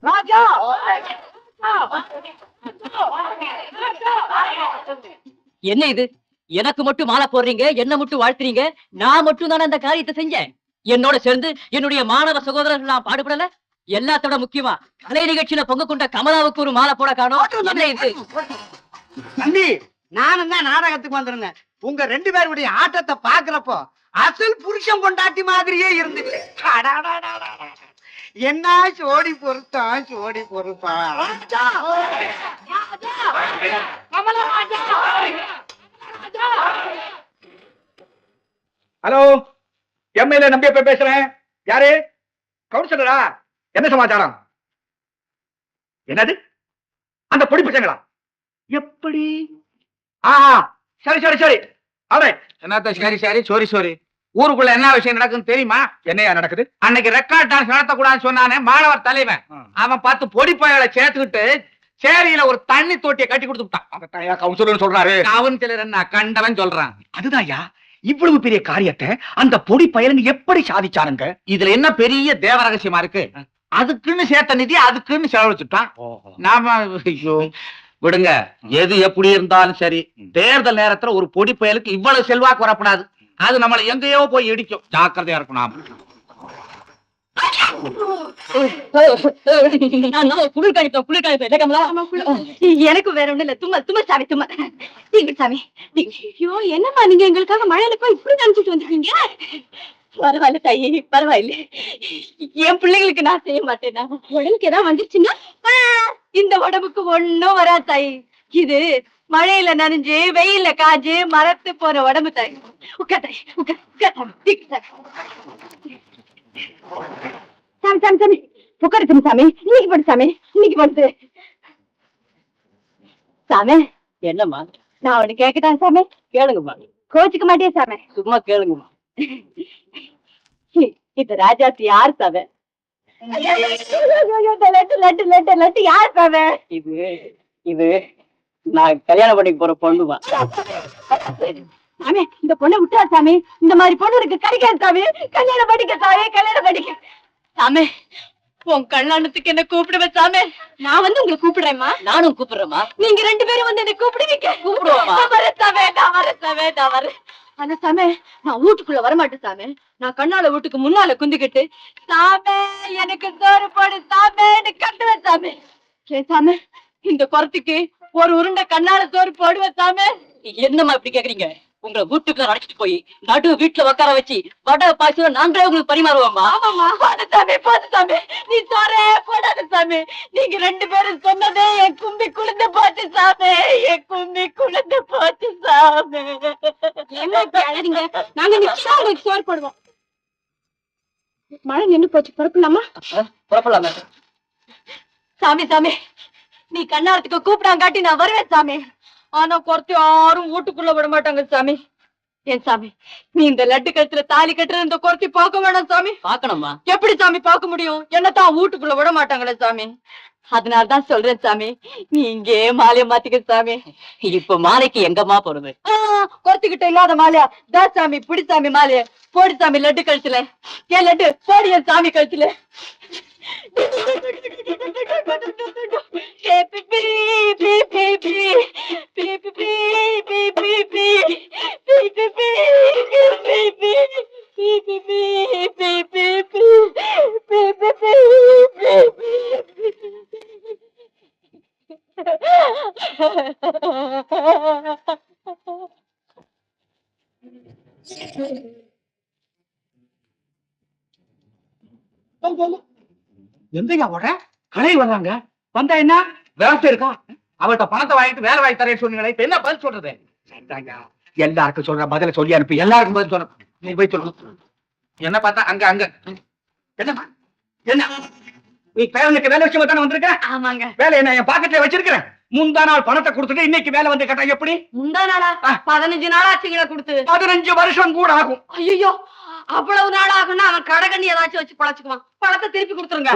ராஜா, என்ன இது? எனக்கு மட்டும் மாலை போடுறீங்க, என்ன மட்டும் வாழ்த்துறீங்க. நான் மட்டும் தானே அந்த காரியத்தை செஞ்சேன். என்னோட சேர்ந்து என்னுடைய மாணவ சகோதரர்கள் நான் பாடுபடல. எல்லாத்தோட முக்கியமா கலை நிகழ்ச்சியில பொங்க கொண்ட கமலாவுக்கு ஒரு மாலை போட காணோம். என்ன இது? தம்பி, நானும் தான் நாடகத்துக்கு வந்திருந்தேன். உங்க 2 பேருடைய ஆட்டத்தை பாக்குறப்போ அசல் புருஷன் பொண்டாட்டி மாதிரியே இருந்துச்சு. என்ன சோடி பொருத்தம், சோடி பொருத்தம். ஹலோ, எம்எல்ஏ நம்பியப்ப பேசுறேன். யாரு? கவுன்சிலரா? என்ன சமாச்சாரம்? என்னது? அந்த பொடி பசங்களா? எப்படி? சரி சரி சரி. என்னத்த சரி சரி சோரி சோரி. ஊருக்குள்ள என்ன விஷயம் நடக்குன்னு தெரியுமா? என்னையா நடக்குது? அன்னைக்கு ரெக்கார்ட் டான்ஸ் நடத்தக்கூடாதுன்னு சொன்னானே மாணவர் தலைவன், அவன் பார்த்து பொடி பயலை சேர்த்துக்கிட்டு சேரியில ஒரு தண்ணி தொட்டியை கட்டி கொடுத்துட்டான். அந்த கவுன்சிலர் சொல்றாரு. கவுன்சிலர் என்ன கண்டவன் சொல்றான். அதுதான்யா, இவ்வளவு பெரிய காரியத்தை அந்த பொடி பயலுங்க எப்படி சாதிச்சானுங்க? இதுல என்ன பெரிய தேவ ரகசியமா இருக்கு? அதுக்குன்னு சேர்த்த நிதி அதுக்குன்னு செலவழிச்சுட்டான். நாம ஐயோ விடுங்க. எது எப்படி இருந்தாலும் சரி, தேர்தல் நேரத்துல ஒரு பொடி பயலுக்கு இவ்வளவு செல்வாக்கு வரப்படாது. அது நம்மள எங்கேயோ போய் இடிக்கும். ஜாக்கிரதையா இருக்கும். நாம எனக்கு வேற ஒண்ணு இல்ல, தும்மல் சாமி, தும்மல். நீங்க சாமி, ஐயோ என்னம்மா நீங்க எங்களுக்காக மழையில போய் இப்படி நினைச்சிட்டு வந்துருக்கீங்க? பரவாயில்ல தாயி, பரவாயில்ல. என் பிள்ளைங்களுக்கு நான் செய்ய மாட்டேனா? உடம்புக்கு ஏதாவது வந்துருச்சுன்னா இந்த உடம்புக்கு ஒண்ணும் வராது தாயி. இது மழையில நனைஞ்சு வெயில்ல காஞ்சு மரத்து போற உடம்பு தாயி. உட்கார் தாயி, உட்கார். சாமி சாமி சாமி உட்காரு சாமி. இன்னைக்கு படு சாமி, இன்னைக்கு படுத்து. சாமி என்னம்மா? நான் ஒண்ணு கேக்குதான் சாமி? கேளுங்கம்மா. கோச்சுக்க மாட்டே சாமி? சும்மா கேளுங்கம்மா. இந்த ராஜாத்தி யார் சாமி? லட்டு யார் சாமி? இது நான் கல்யாணம் பண்ணிக்க போற பொண்ணுமா. சாமி இந்த பொண்ணை விட்டா சாமி, இந்த மாதிரி பொண்ணு இருக்கு கிடைக்காது சாமி. கல்யாணம் படிக்க சாமி, கல்யாணம் படிக்க. சாமி உன் கல்யாணத்துக்கு என்ன கூப்பிடுவேன் சாமி? நான் வந்து உங்களை கூப்பிடுறேம்மா. நானும் கூப்பிடுறேம்மா. நீங்க 2 பேரும் வந்து என்ன கூப்பிடுவீங்க? கூப்பிடுவோமா? நான் வரேன். ஆனா சாமி நான் வீட்டுக்குள்ள வரமாட்டேன் சாமி. நான் கண்ணால வீட்டுக்கு முன்னால குந்திக்கிட்டு சாமி எனக்கு சோறு போடு சாமின்னு கட்டுவேன் சாமி. சாமி இந்த குரத்துக்கு ஒரு உருண்டை கண்ணால சோறு போடுவேன் சாமி. என்னம்மா இப்படி கேக்குறீங்க? உங்களை வீட்டுக்குள்ள அழைச்சிட்டு போய் நடு வீட்டுல உட்கார வச்சு வடை பாய்ச்சல நாங்களே உங்களுக்கு பரிமாறுவோமா? ஆமாமா. போது சாமி, நீ சோறே போடாத சாமி. நீங்க 2 பேரும் சொன்னதே என் கும்பி குளிர்ந்து போச்சு சாமி. என் கும்பி குளிர்ந்து போச்சு சாமி. என்ன அழறீங்க? நாங்க நிச்சயம் உங்களுக்கு சோறு போடுவோம். மழை நின்னு போச்சு, புறப்படலாமா? புறப்படலாமே. சாமி நீ கண்ணாரத்துக்கு கூப்பிடாங்காட்டி நான் வருவேன் சாமி. ஆனா குறைத்து யாரும் வீட்டுக்குள்ள விட மாட்டாங்க சாமி. ஏன் சாமி நீ இந்த லட்டு கழுத்துல தாலி கட்டுற இந்த குறைச்சி பார்க்க வேணாம் சாமி? பாக்கணுமா? எப்படி சாமி பார்க்க முடியும்? என்னத்தான் வீட்டுக்குள்ள விட மாட்டாங்களே சாமி. அதனாலதான் சொல்றேன் சாமி, நீ இங்கே மாலையை மாத்திக்க சாமி. இப்ப மாலைக்கு எங்கம்மா போறது? குறைச்சிக்கிட்ட இல்லாத மாலையா? தா சாமி பிடி சாமி மாலைய போடி சாமி லட்டு கழுத்துல. ஏன் லட்டு போடி என் சாமி கழுத்துல. எந்தையா ஓட கலை வர்றாங்க? வந்தா என்ன வேலை இருக்கா? அவள்கிட்ட பணத்தை வாங்கிட்டு வேலை வாங்கி தரேன்னு சொன்னீங்களே, இப்ப என்ன பதில் சொல்றது? எல்லாருக்கும் சொல்ற பதில சொல்லி அனுப்பி. எல்லாருக்கும் பதில் சொல்ற. நீ போய் சொல்லு. என்ன பார்த்தா அங்க என்னம்மா என்ன நீ பேரனுக்கு வேலை விஷயமா தானே வந்திருக்க? ஆமாங்க. வேலை என்ன என் பாக்கெட்ல வச்சிருக்கிறேன். முந்தா நாள் பணத்தை கொடுத்துட்டு இன்னைக்கு வேலை வந்து கேட்டா எப்படி? முந்தா நாளா? 15 நாள் ஆச்சுங்களா கொடுத்து? 15 வருஷம் கூட ஆகும். ஐயோ அவ்வளவு நாள் ஆகும்னா அவன் கடகண்ணி ஏதாச்சும் வச்சு பழச்சுக்குவான். பணத்தை திருப்பி கொடுத்துருங்க.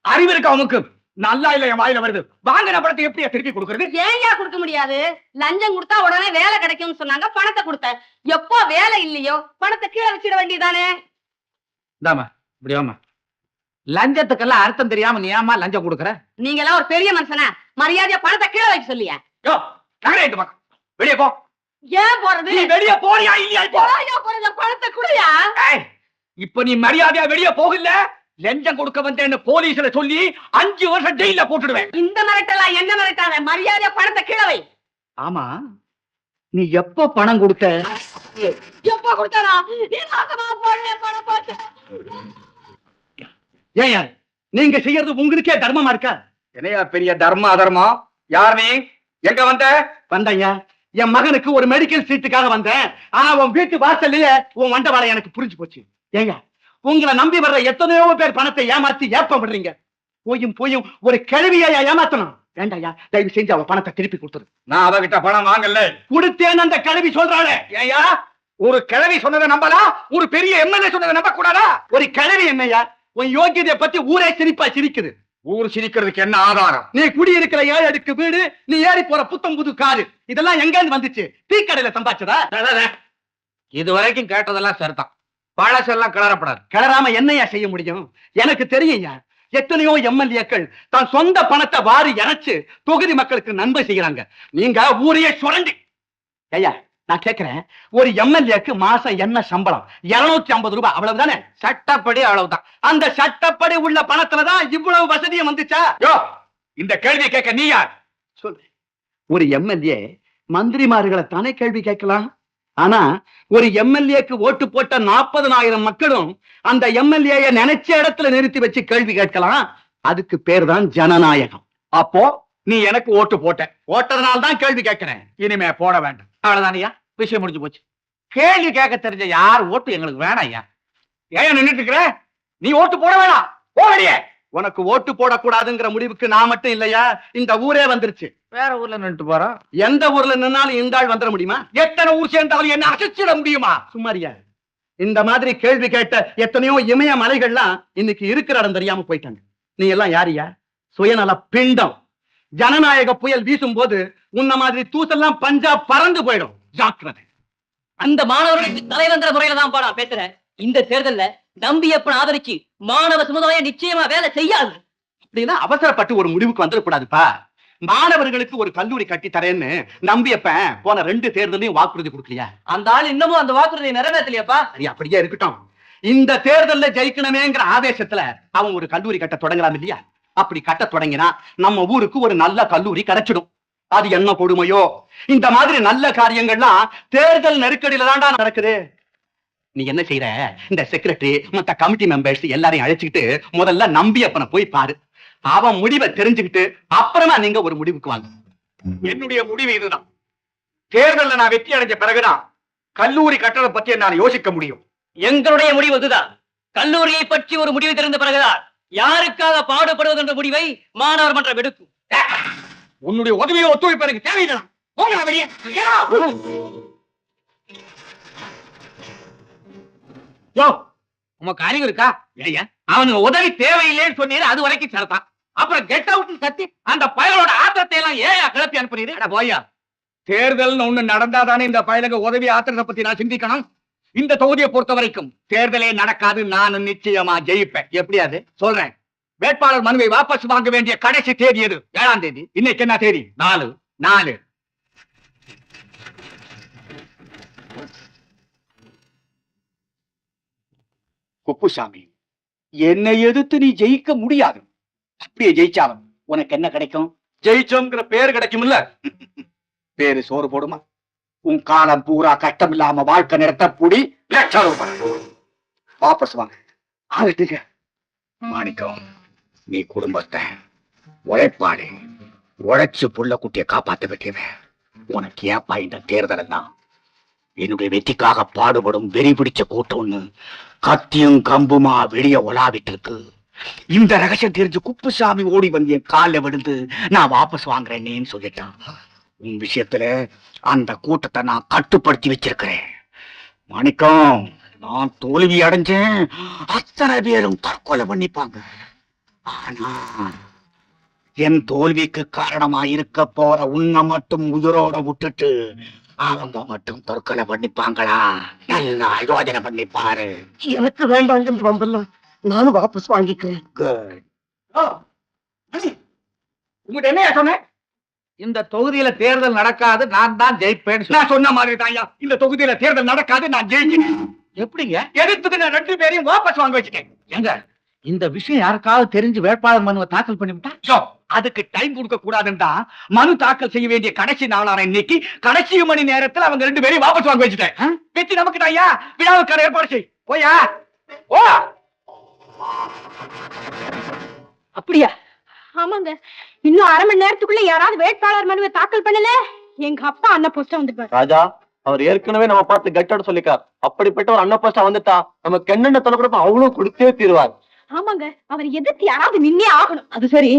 அறிவு இருக்கா உனக்கு? நல்லா இல்ல என் வாயில வருது. வாங்கின பணத்தை எப்படியா திருப்பி கொடுக்கறது? ஏங்க கொடுக்க முடியாது? லஞ்சம் கொடுத்தா உடனே வேலை கிடைக்கும்னு சொன்னாங்க, பணத்தை கொடுத்தேன். எப்போ வேலை இல்லையோ பணத்தை கீழே வச்சிட வேண்டியதானே? இந்தாமா இப்படி வாமா. லஞ்சத்துக்கெல்லாம் அர்த்தம் தெரியாம நீ ஏமா லஞ்சம் கொடுக்கற? நீங்க எல்லாம் ஒரு பெரிய மனுஷனா? மரியாதையா பணத்தை கீழே வைக்க சொல்லியா? வெளியே போ. ஏன் போறது? நீ வெளியே போறியா இல்லையா? பணத்தை குடியா? இப்ப நீ மரியாதையா வெளியே போகல, லஞ்சம் கொடுக்க வந்தேன்னு போலீஸ்ல சொல்லி 5 வருஷம் ஜெயில போட்டுடுவேன். இந்த மிரட்டலாம் என்ன மிரட்டாத? மரியாதையா பணத்தை கீழே வை. ஆமா நீ எப்ப பணம் கொடுத்த? எப்ப கொடுத்தாரா? நீ நாசமா போறே பணம் போச்சு. ஏன் நீங்க செய்யறது உங்களுக்கே தர்மமா இருக்கா? என்னையா பெரிய தர்ம அதர்மம்? யார் நீ? எங்க வந்த? வந்தையா என் மகனுக்கு ஒரு மெடிக்கல் சீட்டுக்காக வந்தேன். ஆனா உன் வீட்டு வாசல்லையே உன் வண்டவாளை எனக்கு புரிஞ்சு போச்சு. ஏங்க உங்களை நம்பி வர்ற எத்தனையோ பேர் பணத்தை ஏமாத்தி ஏப்பம் விடுறீங்க. போயும் ஒரு கிழவியா ஏமாத்தணும். வேண்டாயா தயவு செஞ்சு அவ பணத்தை திருப்பி கொடுத்துரு. நான் அவகிட்ட பணம் வாங்கல. கொடுத்தேன்னு அந்த கிழவி சொல்றாளே. ஏயா ஒரு கிழவி சொன்னதை நம்பலாம், ஒரு பெரிய எம்எல்ஏ சொன்னதை நம்ப கூடாதா? ஒரு கிழவி என்னையா? உன் யோகியதை பத்தி ஊரே சிரிப்பா சிரிக்குது. ஊர் சிரிக்கிறதுக்கு என்ன ஆதாரம்? நீ குடியிருக்கிற 7 அடுக்கு வீடு, நீ ஏறி போற புத்தம் புது காரு, இதெல்லாம் எங்க இருந்து வந்துச்சு? டீ கடையில சம்பாதிச்சதா? இது வரைக்கும் கேட்டதெல்லாம் சரிதான். பழசெல்லாம் கிளறப்படாது. கிளறாம என்னையா செய்ய முடியும்? எனக்கு தெரியும்யா, எத்தனையோ எம்எல்ஏக்கள் தான் சொந்த பணத்தை வாரி இறைச்சு தொகுதி மக்களுக்கு நன்மை செய்யறாங்க. நீங்க ஊரையே சுரண்டி. ஐயா, நான் கேட்கிறேன், ஒரு எம்எல்ஏக்கு மாசம் என்ன சம்பளம்? 250 ரூபாய், அவ்வளவுதானே? சட்டப்படி அவ்வளவுதான். அந்த சட்டப்படி உள்ள பணத்துலதான் இவ்வளவு வசதியும் வந்துச்சா? யோ, இந்த கேள்வி கேட்க நீ யார்? சொல்லு. ஒரு எம்எல்ஏ மந்திரிமார்களை தானே கேள்வி கேட்கலாம். ஆனா ஒரு எம்எல்ஏக்கு ஓட்டு போட்ட 40,000 மக்களும் அந்த எம்எல்ஏ நினைச்ச இடத்துல நிறுத்தி வச்சு கேள்வி கேட்கலாம். அதுக்கு பேர் தான் ஜனநாயகம். அப்போ நீ எனக்கு ஓட்டு போட்ட. போட்டதனால தான் கேள்வி கேட்கிறேன். இனிமே போட வேண்டாம். அவ்வளவுதானய்யா, விஷயம் முடிஞ்சு போச்சு. கேள்வி கேட்க தெரிஞ்ச யார் ஓட்டு எங்களுக்கு வேணாம் ஐயா. ஏன் நின்னுட்டு இருக்கிற? நீ ஓட்டு போட வேணாம், போகலையே. உனக்கு ஓட்டு போடக்கூடாதுங்கிற முடிவுக்கு நான் மட்டும் இல்லையா, இந்த ஊரே வந்துருச்சு. வேற ஊர்ல நின்றுட்டு போறோம். எந்த ஊர்ல நின்னாலும் இந்த ஆள் வந்துட முடியுமா? எத்தனை ஊர் சேர்ந்தாலும் என்ன அசைச்சிட முடியுமா? சும்மாரியா, இந்த மாதிரி கேள்வி கேட்ட எத்தனையோ இமய மலைகள்லாம் இன்னைக்கு இருக்கிற இடம் தெரியாம போயிட்டாங்க. நீ எல்லாம் யாரியா? சுயநல பிண்டம். ஜனநாயக புயல் வீசும் போது உன்ன மாதிரி தூசெல்லாம் பஞ்சா பறந்து போயிடும். ஜாக்கிரதை. அந்த மாணவர்களுக்கு தலைவங்கிற முறையில தான் நான் பேசுறேன். இந்த தேர்தல்ல நம்பியப்பன் ஆதரிச்சு மாணவ சமுதாயம் நிச்சயமா வேலை செய்யாது. அப்படின்னா அவசரப்பட்டு ஒரு முடிவுக்கு வந்துடக்கூடாதுப்பா. மாணவர்களுக்கு ஒரு கல்லூரி கட்டி தரேன்னு நம்பியப்பன் போன 2 தேர்தலையும் வாக்குறுதி கொடுக்கலையா? அந்த ஆள் இன்னமும் அந்த வாக்குறுதியை நிறைவேற்றலையாப்பா? சரி, அப்படியே இருக்கட்டும். இந்த தேர்தல்ல ஜெயிக்கணுமேங்கிற ஆவேசத்துல அவன் ஒரு கல்லூரி கட்ட தொடங்கலாம் இல்லையா? அப்படி கட்ட தொடங்கினா நம்ம ஊருக்கு ஒரு நல்ல கல்லூரி கிடைச்சிடும். அது என்ன கொடுமையோ, இந்த மாதிரி நல்ல காரியங்கள்லாம் தேர்தல் நெருக்கடியில தான்டா நடக்குது. நீ என்ன செய்யற? இந்த செக்ரட்டரி மத்த கமிட்டி மெம்பர்ஸ் எல்லாரையும் அழைச்சுக்கிட்டு முதல்ல நம்பியப்பனை போய் பாரு. அவன் முடிவை தெரிஞ்சுக்கிட்டு அப்புறமா நீங்க ஒரு முடிவுக்கு வாங்க. என்னுடைய முடிவு இதுதான். தேர்தல்ல நான் வெற்றி அடைஞ்ச பிறகுதான் கல்லூரி கட்டணத்தை பத்தி நான் யோசிக்க முடியும். எங்களுடைய முடிவு இதுதான். கல்லூரியை பற்றி ஒரு முடிவு தெரிந்த பிறகுதான் யாருக்காக பாடுபடுவது என்ற முடிவை மாணவர் மன்றம் எடுக்கும். உன்னுடைய உதவியை ஒத்துழைப்பு எனக்கு தேவையில்லை. போங்க வெளியே. யோ, உமக்கு அறிவு இருக்கா? ஏய்யா, அவனுக்கு உதவி தேவையில்லைன்னு சொன்னீரு, அது வரைக்கும் சரிதான். அப்புறம் கெட் அவுட் கத்தி அந்த பயலோட ஆத்திரத்தை எல்லாம் ஏன் கிளப்பி அனுப்புறீரு? போயா, தேர்தல் ஒண்ணு நடந்தாதானே இந்த பயலுக்கு உதவி ஆத்திரத்தை பத்தி நான் சிந்திக்கணும். இந்த தொகுதியை பொறுத்த வரைக்கும் தேர்தலே நடக்காது. நான் நிச்சயமா ஜெயிப்பேன். எப்படி அது சொல்றேன். வேட்பாளர் மனுவை வாபஸ் வாங்க வேண்டிய கடைசி தேதி எது? 7ஆம் தேதி. இன்னைக்கு என்ன தேதி? 4. குப்புசாமி, என்னை எதிர்த்து நீ ஜெயிக்க முடியாது. அப்படியே ஜெயிச்சாலும் உனக்கு என்ன கிடைக்கும்? ஜெயிச்சோங்கிற பேரு கிடைக்கும்ல. பேரு சோறு போடுமா? உன் காலம் பூரா கஷ்டம் இல்லாம வாழ்க்கை நடத்த புடி. வாபஸ் வாங்க. ஆளுட்டுங்க. மாணிக்கம், நீ குடும்பத்தை உழைப்பாடு உழைச்சு புள்ள குட்டிய காப்பாத்த வேண்டியவன். உனக்கு ஏப்பா இந்த தேர்தல் தான்? என்னுடைய வெற்றிக்காக பாடுபடும் வெறி பிடிச்ச கூட்டம் ஒண்ணு கத்தியும் கம்புமா வெளிய உலாவிட்டு இருக்கு. இந்த ரகசியம் தெரிஞ்சு குப்புசாமி ஓடி வந்து என் காலில் விழுந்து நான் வாபஸ் வாங்குறேன்னு சொல்லிட்டான். உன் விஷயத்துல அந்த கூட்டத்தை நான் கட்டுப்படுத்தி வச்சிருக்கிறேன். மாணிக்கம், நான் தோல்வி அடைஞ்சேன், அத்தனை பேரும் தற்கொலை பண்ணிப்பாங்க. ஆனா என் தோல்விக்கு காரணமா இருக்க போற உன்னை மட்டும் உயிரோட விட்டுட்டு அவங்க மட்டும் தற்கொலை பண்ணிப்பாங்களா? நல்லா யோஜனை பண்ணிப்பாரு. எனக்கு வேண்டாம் வம்பெல்லாம் நானும் வாபஸ் வாங்கிக்கிறேன். உங்ககிட்ட என்ன சொன்னேன்? இந்த தொகுதியில தேர்தல் நடக்காது, நான் தான் ஜெயிப்பேன். நான் சொன்ன மாதிரி தாயா, இந்த தொகுதியில தேர்தல் நடக்காது, நான் ஜெயிச்சேன். எப்படிங்க? எதிர்த்துக்கு நான் 2 பேரையும் வாபஸ் வாங்க வச்சுட்டேன். எங்க இந்த விஷயம் யாருக்காவது தெரிஞ்சு வேட்பாளர் மனுவை தாக்கல் பண்ணிவிட்டா? அதுக்கு டைம் கொடுக்க கூடாதுன்னு மனு தாக்கல் செய்ய வேண்டிய கடைசி நாளான இன்னைக்கு கடைசி மணி நேரத்துல அவங்க 2 பேரையும் வாபஸ் வாங்க வச்சுட்டேன். வெற்றி நமக்கு தாயா. விழாவுக்கான ஏற்பாடு செய். போயா ஓ. அப்படியா? ஆமாங்க, இன்னும் அரை மணி நேரத்துக்குள்ள யாராவது வேட்பாளர் மனுவை தாக்கல் பண்ணல, எங்க அப்பா அண்ணா போஸ்டா வந்துப்பாரு. ராஜா, அவர் ஏற்கனவே நம்ம பார்த்து கெட்டோட சொல்லிக்கார். அப்படிப்பட்ட ஒரு அண்ணா போஸ்டா வந்துட்டா நமக்கு என்னென்ன தொலைக்கிறப்ப அவ்வளவு கொடுத்தே தீருவார். ஆமாங்க, அவர் எதிர்த்து யாராவது நின்னே ஆகணும். அது சரி,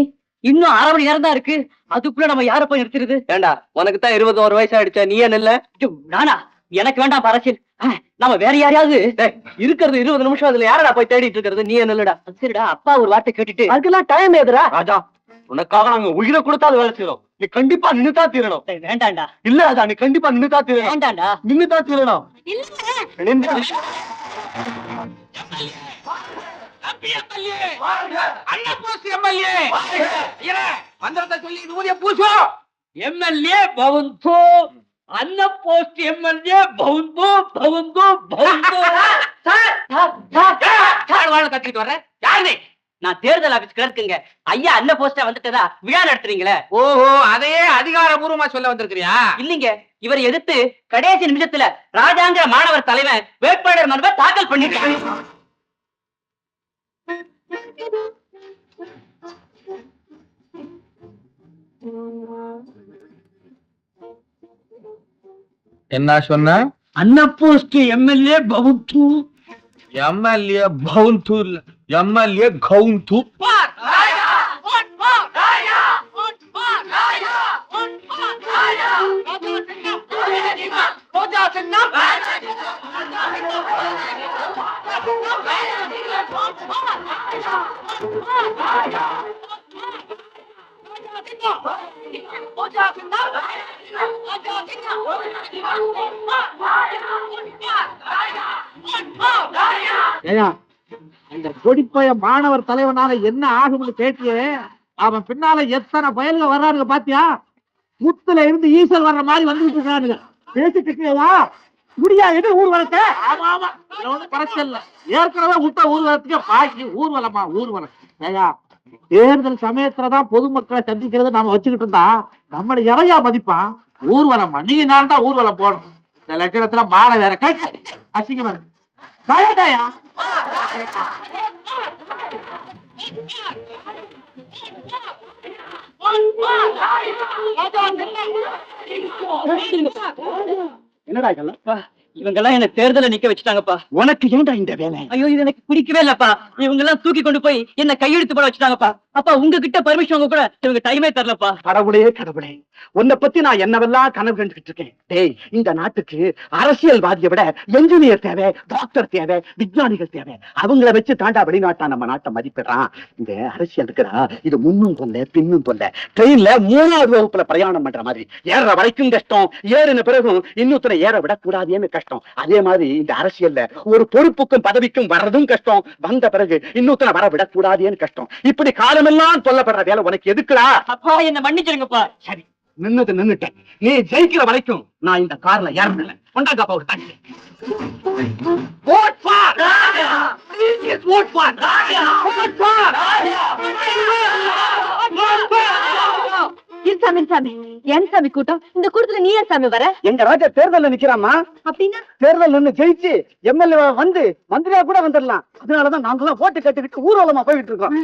இன்னும் அரை மணி நேரம் தான் இருக்கு. அதுக்குள்ள நம்ம யார போய் நிறுத்துறது? ஏண்டா, உனக்கு தான் 21 வயசு ஆயிடுச்சா, நீ ஏன் இல்ல? நானா? எனக்கு வேண்டாம் அரசியல். நம்ம வேற யாரையாவது இருக்கிறது 20 நிமிஷம் அதுல யாரடா போய் தேடிட்டு இருக்கிறது? நீ என்னடா? சரிடா, அப்பா ஒரு வார்த்தை கேட்டுட்டு அதுக்கெல்லாம் டைம் ஏதுடா? ராஜா, உனக்காக நாங்க உயிரை கொடுத்தாலும் வேலை செய்யறோம். நீ கண்டிப்பா நின்னுதான் தீரணும். வேண்டாண்டா. இல்ல ராஜா, நீ கண்டிப்பா நின்னுதான் தீரணும். வேண்டாண்டா. நின்னுதான் தீரணும். மந்திரத்தை சொல்லி ஊதிய பூசோ. எம்எல்ஏ பவுன்தோ, அன்ன போஸ்ட் எம்எல்ஏ பவுன்தோ பவுன்தோ பவுன்தோ. கத்திட்டு வர்ற யாரு நீ? நான் தேர்தல் ஆபீஸ் கிளர்க்குங்க. ஐயா அன்ன போஸ்டா வந்துட்டதா விழா நடத்துறீங்களே. ஓஹோ, அதையே அதிகாரபூர்வமா சொல்ல வந்திருக்கிறியா? இல்லீங்க, இவரை எதிர்த்து கடைசி நிமிஷத்துல ராஜாங்கிற மாணவர் தலைவன் வேட்பாளர் மனுவை தாக்கல் பண்ணிட்டாங்க. என்ன சொன்ன? அன்ன போஸ்ட் எம்எல்ஏ பவுன்து. எம்எல்ஏ பவுன்து, எம்எல்ஏ கவுன்து. இந்த கொடிப்பய மாணவர் தலைவனால என்ன ஆகும்னு கேட்டியே, அவன் பின்னால எத்தனை பயல்கள் வர்றானுங்க பாத்தியா? முத்துல இருந்து ஈசல் வர்ற மாதிரி வந்துட்டு இருக்கானுங்க. பேசிட்டு இருக்கியா? முடியா எது ஊர்வலத்தை? ஆமா ஆமா, ஒன்னும் பிரச்சனை இல்ல. ஏற்கனவே விட்ட ஊர்வலத்துக்கு பாக்கி ஊர்வலமா ஊர்வலம். ஏயா, தேர்தல் சமயத்துலதான் பொதுமக்களை சந்திக்கிறது நாம வச்சுக்கிட்டு இருந்தா நம்மள எவையா மதிப்பான்? ஊர்வலம் நீ நான் தான் ஊர்வலம் போடணும். இந்த லட்சணத்துல மாலை வேற கட்டு அசிங்கமா இருக்கு. பயட்டாயா என்னடா இதெல்லாம்? இவங்க எல்லாம் என்ன தேர்தல நிக்க வச்சுட்டாங்கப்பா. உனக்கு ஏன்டா இந்த வேலை? ஐயோ, இது எனக்கு பிடிக்கவே இல்லப்பா. இவங்க எல்லாம் தூக்கி கொண்டு போய் என்ன கையெழுத்து போட வச்சுட்டாங்கப்பா. அப்பா, உங்ககிட்ட பர்மிஷன் கூட இவங்க டைமே தரலப்பா. கடவுளே கடவுளே, உன்னை பத்தி நான் என்னவெல்லாம் கனவு கண்டுகிட்டு இருக்கேன். டேய், இந்த நாட்டுக்கு அரசியல்வாதியை விட என்ஜினியர் தேவை, டாக்டர் தேவை, விஞ்ஞானிகள் தேவை. அவங்கள வச்சு தாண்டா வெளிநாட்டா நம்ம நாட்டை மதிப்பிடுறான். இந்த அரசியல் இருக்கிறா, இது முன்னும் தொல்ல பின்னும் தொல்ல. ட்ரெயின்ல 3வது வகுப்புல பிரயாணம் பண்ற மாதிரி. ஏற வரைக்கும் கஷ்டம், ஏறின பிறகும் இன்னொருத்தனை ஏற விடக்கூடாதுன்னு கஷ்டம். அதே மாதிரி இந்த அரசியல்ல ஒரு பொறுப்புக்கும் பதவிக்கும் வர்றதும் கஷ்டம், வந்த பிறகு இன்னொருத்தனை வர விடக்கூடாதுன்னு கஷ்டம். இப்படி காலமெல்லாம் சொல்லப்படுற வேலை உனக்கு எதுக்குடா? அப்பா, என்ன மன்னிச்சிருங்கப்பா. சரி, நின்னது நின்னுட்டேன். நீ ஜெயிக்கிற வரைக்கும் நான் இந்த கார்ல ஏறல. கொண்டாங்கப்பா ஒரு taxi. Vote for Raja! Please vote for Raja! Vote for Raja! சாமி சாமி, என் சாமி கூட்டம். இந்த கூட்டத்துல நீ ஏன் சாமி வர? எங்க ராஜா தேர்தல்ல நிக்கிறாமா? அப்படின்னா தேர்தல் நின்னு ஜெயிச்சு எம்எல்ஏ வந்து மந்திரியா கூட வந்துடலாம். அதனாலதான் நாங்களாம் ஓட்டு கட்டிக்கிட்டு ஊர்வலமா போயிட்டு இருக்கோம்.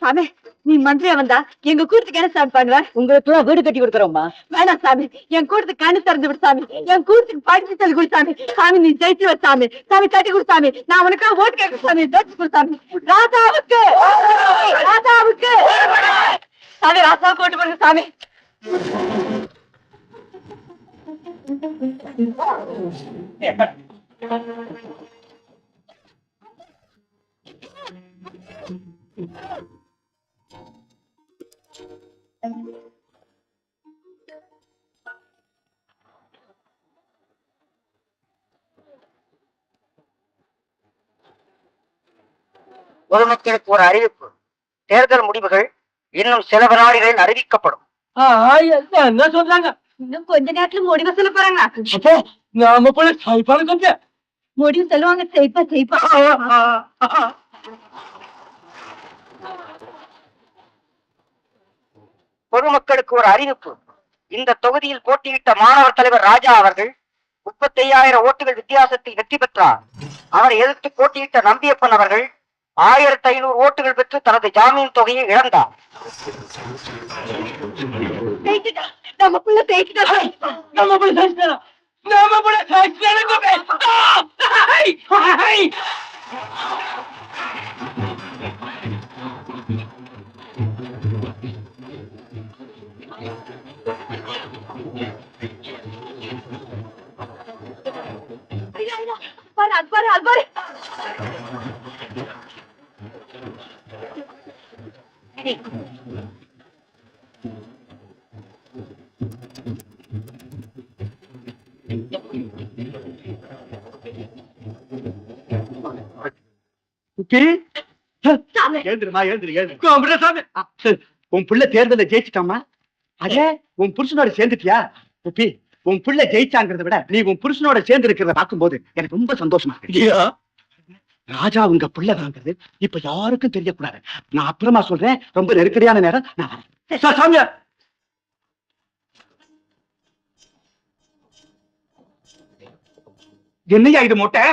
சாமி, நீ மந்திரியா வந்தா எங்க கூட்டத்துக்கு என்ன சாமி பண்ணுவ? உங்களுக்கு எல்லாம் வீடு கட்டி கொடுக்குறோம்மா. வேணாம் சாமி, என் கூட்டத்துக்கு கண்ணு திறந்து விடு சாமி. என் கூட்டத்துக்கு படிச்சு சொல்லி கொடு சாமி. சாமி, நீ ஜெயிச்சு வர சாமி. சாமி, தட்டி கொடு சாமி. நான் உனக்காக ஓட்டு கேட்க சாமி. ஜெயிச்சு கொடு சாமி. ராசாவுக்கு ராசாவுக்கு சாமி, ராசாவுக்கு ஓட்டு போடுங்க சாமி. பொதுமக்களுக்கு ஒரு அறிவிப்பு. தேர்தல் முடிவுகள் இன்னும் சில வினாடிகளில் அறிவிக்கப்படும். என்ன சொல்றாங்க? இன்னும் கொஞ்ச நேரத்துல முடிவு சொல்ல போறாங்க. அப்போ நாம போல சாய்ப்பான கொஞ்சம் முடிவு சொல்லுவாங்க. செய்ப்பா செய்ப்பா. பொதுமக்களுக்கு ஒரு அறிவிப்பு. இந்த தொகுதியில் போட்டியிட்ட மாணவர் தலைவர் ராஜா அவர்கள் 35,000 ஓட்டுகள் வித்தியாசத்தில் வெற்றி பெற்றார். அவரை எதிர்த்து போட்டியிட்ட நம்பியப்பன் அவர்கள் 1500 ஓட்டுகள் பெற்று தனது ஜாமீன் தொகையை இழந்தார். நம்ம புள்ள ஜெயிச்சுட்டா. நம்ம போய் சாய்க்கலாம். நம்ம போய் சாய்க்கலாம். அல்பாரு அல்பாரு. எழுந்துருமா எழுந்துரு. உன் பிள்ளை தேர்தல ஜெயிச்சுட்டாமா? அதே உன் புருஷனோட சேர்ந்துட்டியா? குப்பி, உன் பிள்ளை ஜெயிச்சாங்கிறத விட நீ உன் புருஷனோட சேர்ந்து இருக்கிறத பார்க்கும்போது எனக்கு ரொம்ப சந்தோஷமா இருக்கு. ராஜா உங்க பிள்ளை வாங்குறது இப்ப யாருக்கும் தெரியக்கூடாது. நான் அப்புறமா சொல்றேன், ரொம்ப நெருக்கடியான நேரம். நான் வரேன். சாமியா, என்னையா இது மொட்டை?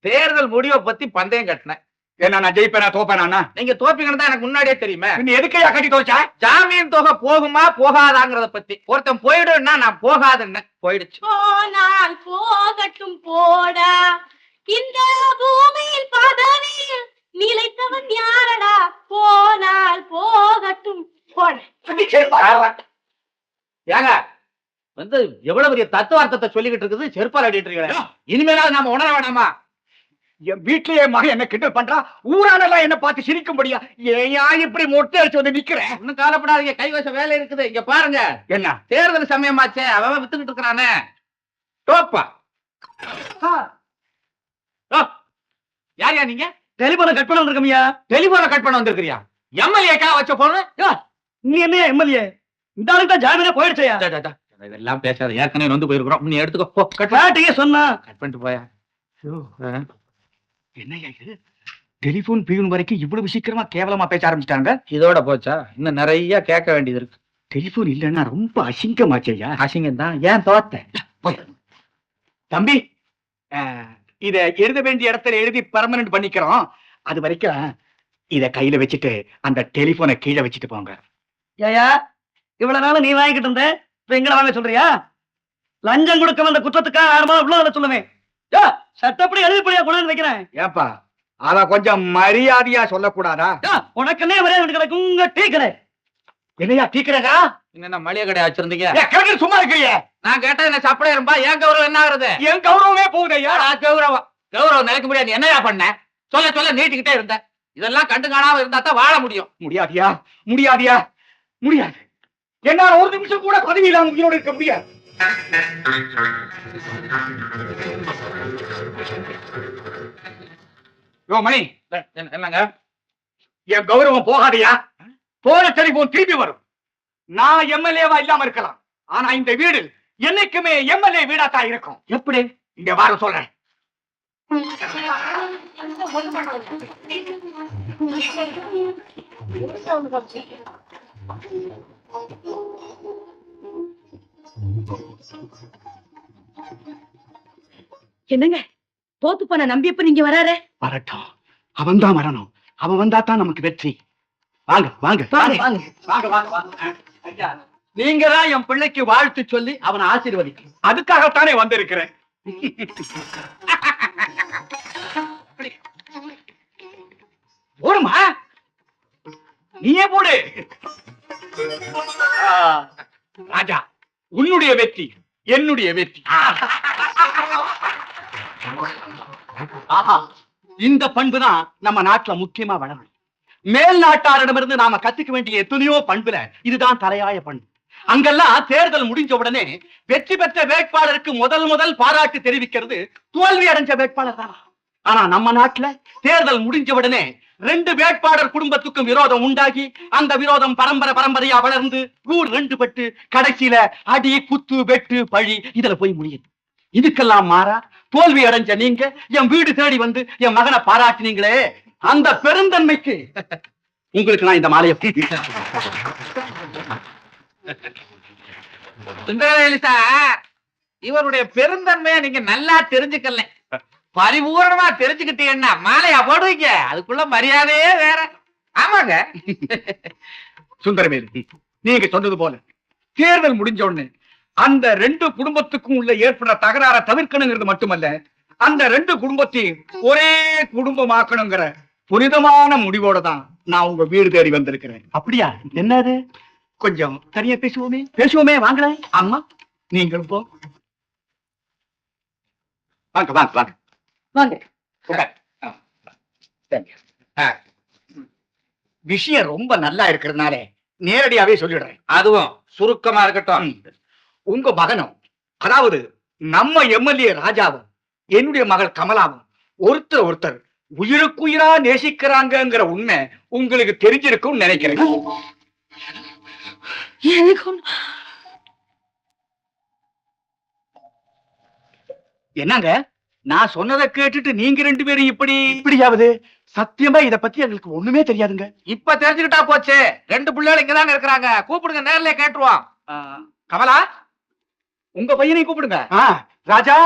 தேர்தல் முடிவை பத்தி பந்தயம் கட்டினேன். என்ன நான் ஜெயிப்பேனா தோப்பேனா? நீங்க தோப்பீங்கன்னு தான் எனக்கு முன்னாடியே தெரியுமே. நீ எதுக்கையா கட்டி தோச்சா? ஜாமீன் தொகை போகுமா போகாதாங்கிறத பத்தி. ஒருத்தன் போயிடுன்னா நான் போகாதுன்னு போயிடுச்சு. போனால் போகட்டும் போடா, இந்த பூமியில் பதவியில் நிலைத்தவன் யாரடா? போனால் போகட்டும் போட. ஏங்க வந்து எவ்வளவு பெரிய தத்துவார்த்தத்தை சொல்லிக்கிட்டு இருக்குது, செருப்பால் அடிட்டு இருக்கீங்களே. இனிமேலாவது நாம உணர வேணாமா? என் வீட்லயே மகன் என்ன கிண்டல் பண்றா, ஊரானெல்லாம் என்ன பார்த்து சிரிக்கும்படியா? ஏயா இப்படி மொட்டை அடிச்சு வந்து நிக்கிறேன்? ஒண்ணும் கவலைப்படாதீங்க, கைவச வேலை இருக்குது. இங்க பாருங்க, என்ன தேர்தல் சமயமாச்சே, அவன் வித்துக்கிட்டு இருக்கிறானே டோப்பா. யாரையா நீங்க? டெலிபோனை கட் பண்ண வந்திருக்கமியா? டெலிபோனை கட் பண்ண வந்திருக்கிறியா? எம்எல்ஏக்கா வச்ச போன? நீ என்ன எம்எல்ஏ? இந்த ஆளுக்கு தான் ஜாமீனே போயிடுச்சையா? இதெல்லாம் பேசாத, ஏற்கனவே வந்து போயிருக்கிறோம். நீ எடுத்துக்கோ, கட் சொன்னா கட் பண்ணிட்டு போயா. என்னையா இது? டெலிபோன் பியூன் வரைக்கும் இவ்வளவு சீக்கிரமா கேவலமா பேச ஆரம்பிச்சிட்டாங்க. இதோட போச்சா? இன்னும் நிறைய கேட்க வேண்டியது இருக்கு. டெலிபோன் இல்லைன்னா ரொம்ப அசிங்கமாச்சையா. அசிங்கம் தான். ஏன் தோத்த? தம்பி, இத எழுத வேண்டிய இடத்துல எழுதி பெர்மனன்ட் பண்ணிக்கிறோம். அது வரைக்கும் இத கையில வச்சுட்டு அந்த டெலிபோனை கீழே வச்சுட்டு போங்க. ஏயா, இவ்வளவு நாள் நீ வாங்கிட்டு இருந்த, இப்ப எங்களை வாங்க சொல்றியா? லஞ்சம் கொடுக்க வந்த குற்றத்துக்காக ஆரம்பம் இவ்வளவு சொல்லுவேன். சட்டப்படி எழுதிப்படியா கொண்டு வைக்கிறேன். ஏப்பா, அத கொஞ்சம் மரியாதையா சொல்லக்கூடாதா? உனக்கு என்ன மரியாதை கிடக்கும்? உங்க டீ கடை என்னையா டீ கடைடா? என்ன மளிகை கடை வச்சிருந்தீங்க? கேட்டு சும்மா இருக்கிறீங்க. நான் கேட்டா என்ன சப்பளை இருப்பா? என் கௌரவம் என்ன ஆகுறது? என் கௌரவமே போகுது ஐயா. கௌரவம் நினைக்க முடியாது. என்னையா பண்ண? சொல்ல சொல்ல நீட்டிக்கிட்டே இருந்த. இதெல்லாம் கண்டு காணாம இருந்தா தான் வாழ முடியும். முடியாதியா, முடியாதியா, முடியாது. என்னால ஒரு நிமிஷம் கூட பதவி இல்லாம உயிரோடு இருக்க முடியாது. யோ மணி, என்னங்க? என் கௌரவம் போகாதையா? போன டெலிபோன் திரும்பி வரும். நான் எம்எல்ஏவா இல்லாம இருக்கலாம், ஆனா இந்த வீடு என்னைக்குமே எம்எல்ஏ வீடாத்தான் இருக்கும். எப்படி? இங்க வார சொல்றேன். என்னங்க தோத்து போன நம்பியப்ப நீங்க வராரு? வரட்டும், அவன் தான் வரணும். அவன் வந்தா தான் நமக்கு வெற்றி. வாங்க வாங்க வாங்க வாங்க. வாங்க வாங்க வாங்க. ஐயா, நீங்க தான் என் பிள்ளைக்கு வாழ்த்து சொல்லி அவனை ஆசீர்வதிக்கணும். அதுக்காகத்தானே வந்திருக்கிறேன். போடுமா, நீயே போடு. ராஜா, உன்னுடைய வெற்றி என்னுடைய வெற்றி. ஆஹா, இந்த பண்பு தான் நம்ம நாட்டுல முக்கியமா வளரணும். மேல் நாட்டாரிடமிருந்து நாம கத்துக்க வேண்டிய எத்தனையோ பண்புல இதுதான் தலையாய பண்பு. அங்கெல்லாம் தேர்தல் முடிஞ்ச உடனே வெற்றி பெற்ற வேட்பாளருக்கு முதல் பாராட்டு தெரிவிக்கிறது தோல்வி அடைஞ்ச வேட்பாளர் தான். ஆனா நம்ம நாட்டுல தேர்தல் முடிஞ்ச உடனே 2 வேட்பாளர் குடும்பத்துக்கும் விரோதம் உண்டாகி அந்த விரோதம் பரம்பரையா வளர்ந்து ஊர் 2 பட்டு கடைசியில அடி குத்து வெட்டு பழி இதுல போய் முடியுது. இதுக்கெல்லாம் மாறா தோல்வி அடைஞ்ச நீங்க என் வீடு தேடி வந்து என் மகனை பாராட்டினீங்களே, அந்த பெருந்தன்மைக்கு உங்களுக்கு நான் இந்த மாலையை இவருடைய பெருந்தன்மையை நீங்க நல்லா தெரிஞ்சுக்கல, பரிபூர்ணமா தெரிஞ்சுக்கிட்டீங்கன்னா மாலையா போடுவீங்க. அதுக்குள்ள மரியாதையே வேற. ஆமாங்க. சுந்தரமேரி, நீங்க சொன்னது போல தேர்தல் முடிஞ்ச உடனே அந்த 2 குடும்பத்துக்கும் உள்ள ஏற்படுற தகராற தவிர்க்கணுங்கிறது மட்டுமல்ல, அந்த 2 குடும்பத்தையும் ஒரே குடும்பமாக்கணுங்கிற புனிதமான முடிவோட தான் நான் உங்க வீடு தேடி வந்திருக்கிறேன். அப்படியா? என்னது? கொஞ்சம் தனியா பேசுவோமே வாங்கல. அம்மா நீங்கள் போ. வாங்க வாங்க வாங்க வாங்க. விஷயம் ரொம்ப நல்லா இருக்கிறதுனால நேரடியாவே சொல்லிடுறேன். அதுவும் சுருக்கமா இருக்கட்டும். உங்க மகனும், அதாவது நம்ம எம்எல்ஏ ராஜாவும் என்னுடைய மகள் கமலாவும் ஒருத்தர் உயிருக்குயிரா நேசிக்கிறாங்கங்கிற உண்மை உங்களுக்கு தெரிஞ்சிருக்கும் நினைக்கிறேன். என்னங்க, நான் சொன்னதை கேட்டுட்டு நீங்க 2 பேரும் இப்படியாவது? சத்தியமா இத பத்தி எங்களுக்கு ஒண்ணுமே தெரியாதுங்க. இப்ப தெரிஞ்சுக்கிட்டா போச்சு. 2 பிள்ளைகள் இங்கதாங்க இருக்கிறாங்க. கூப்பிடுங்க, நேர்ல கேட்டுருவான். கமலா, உங்க பையனை கூப்பிடுங்க. ராஜா,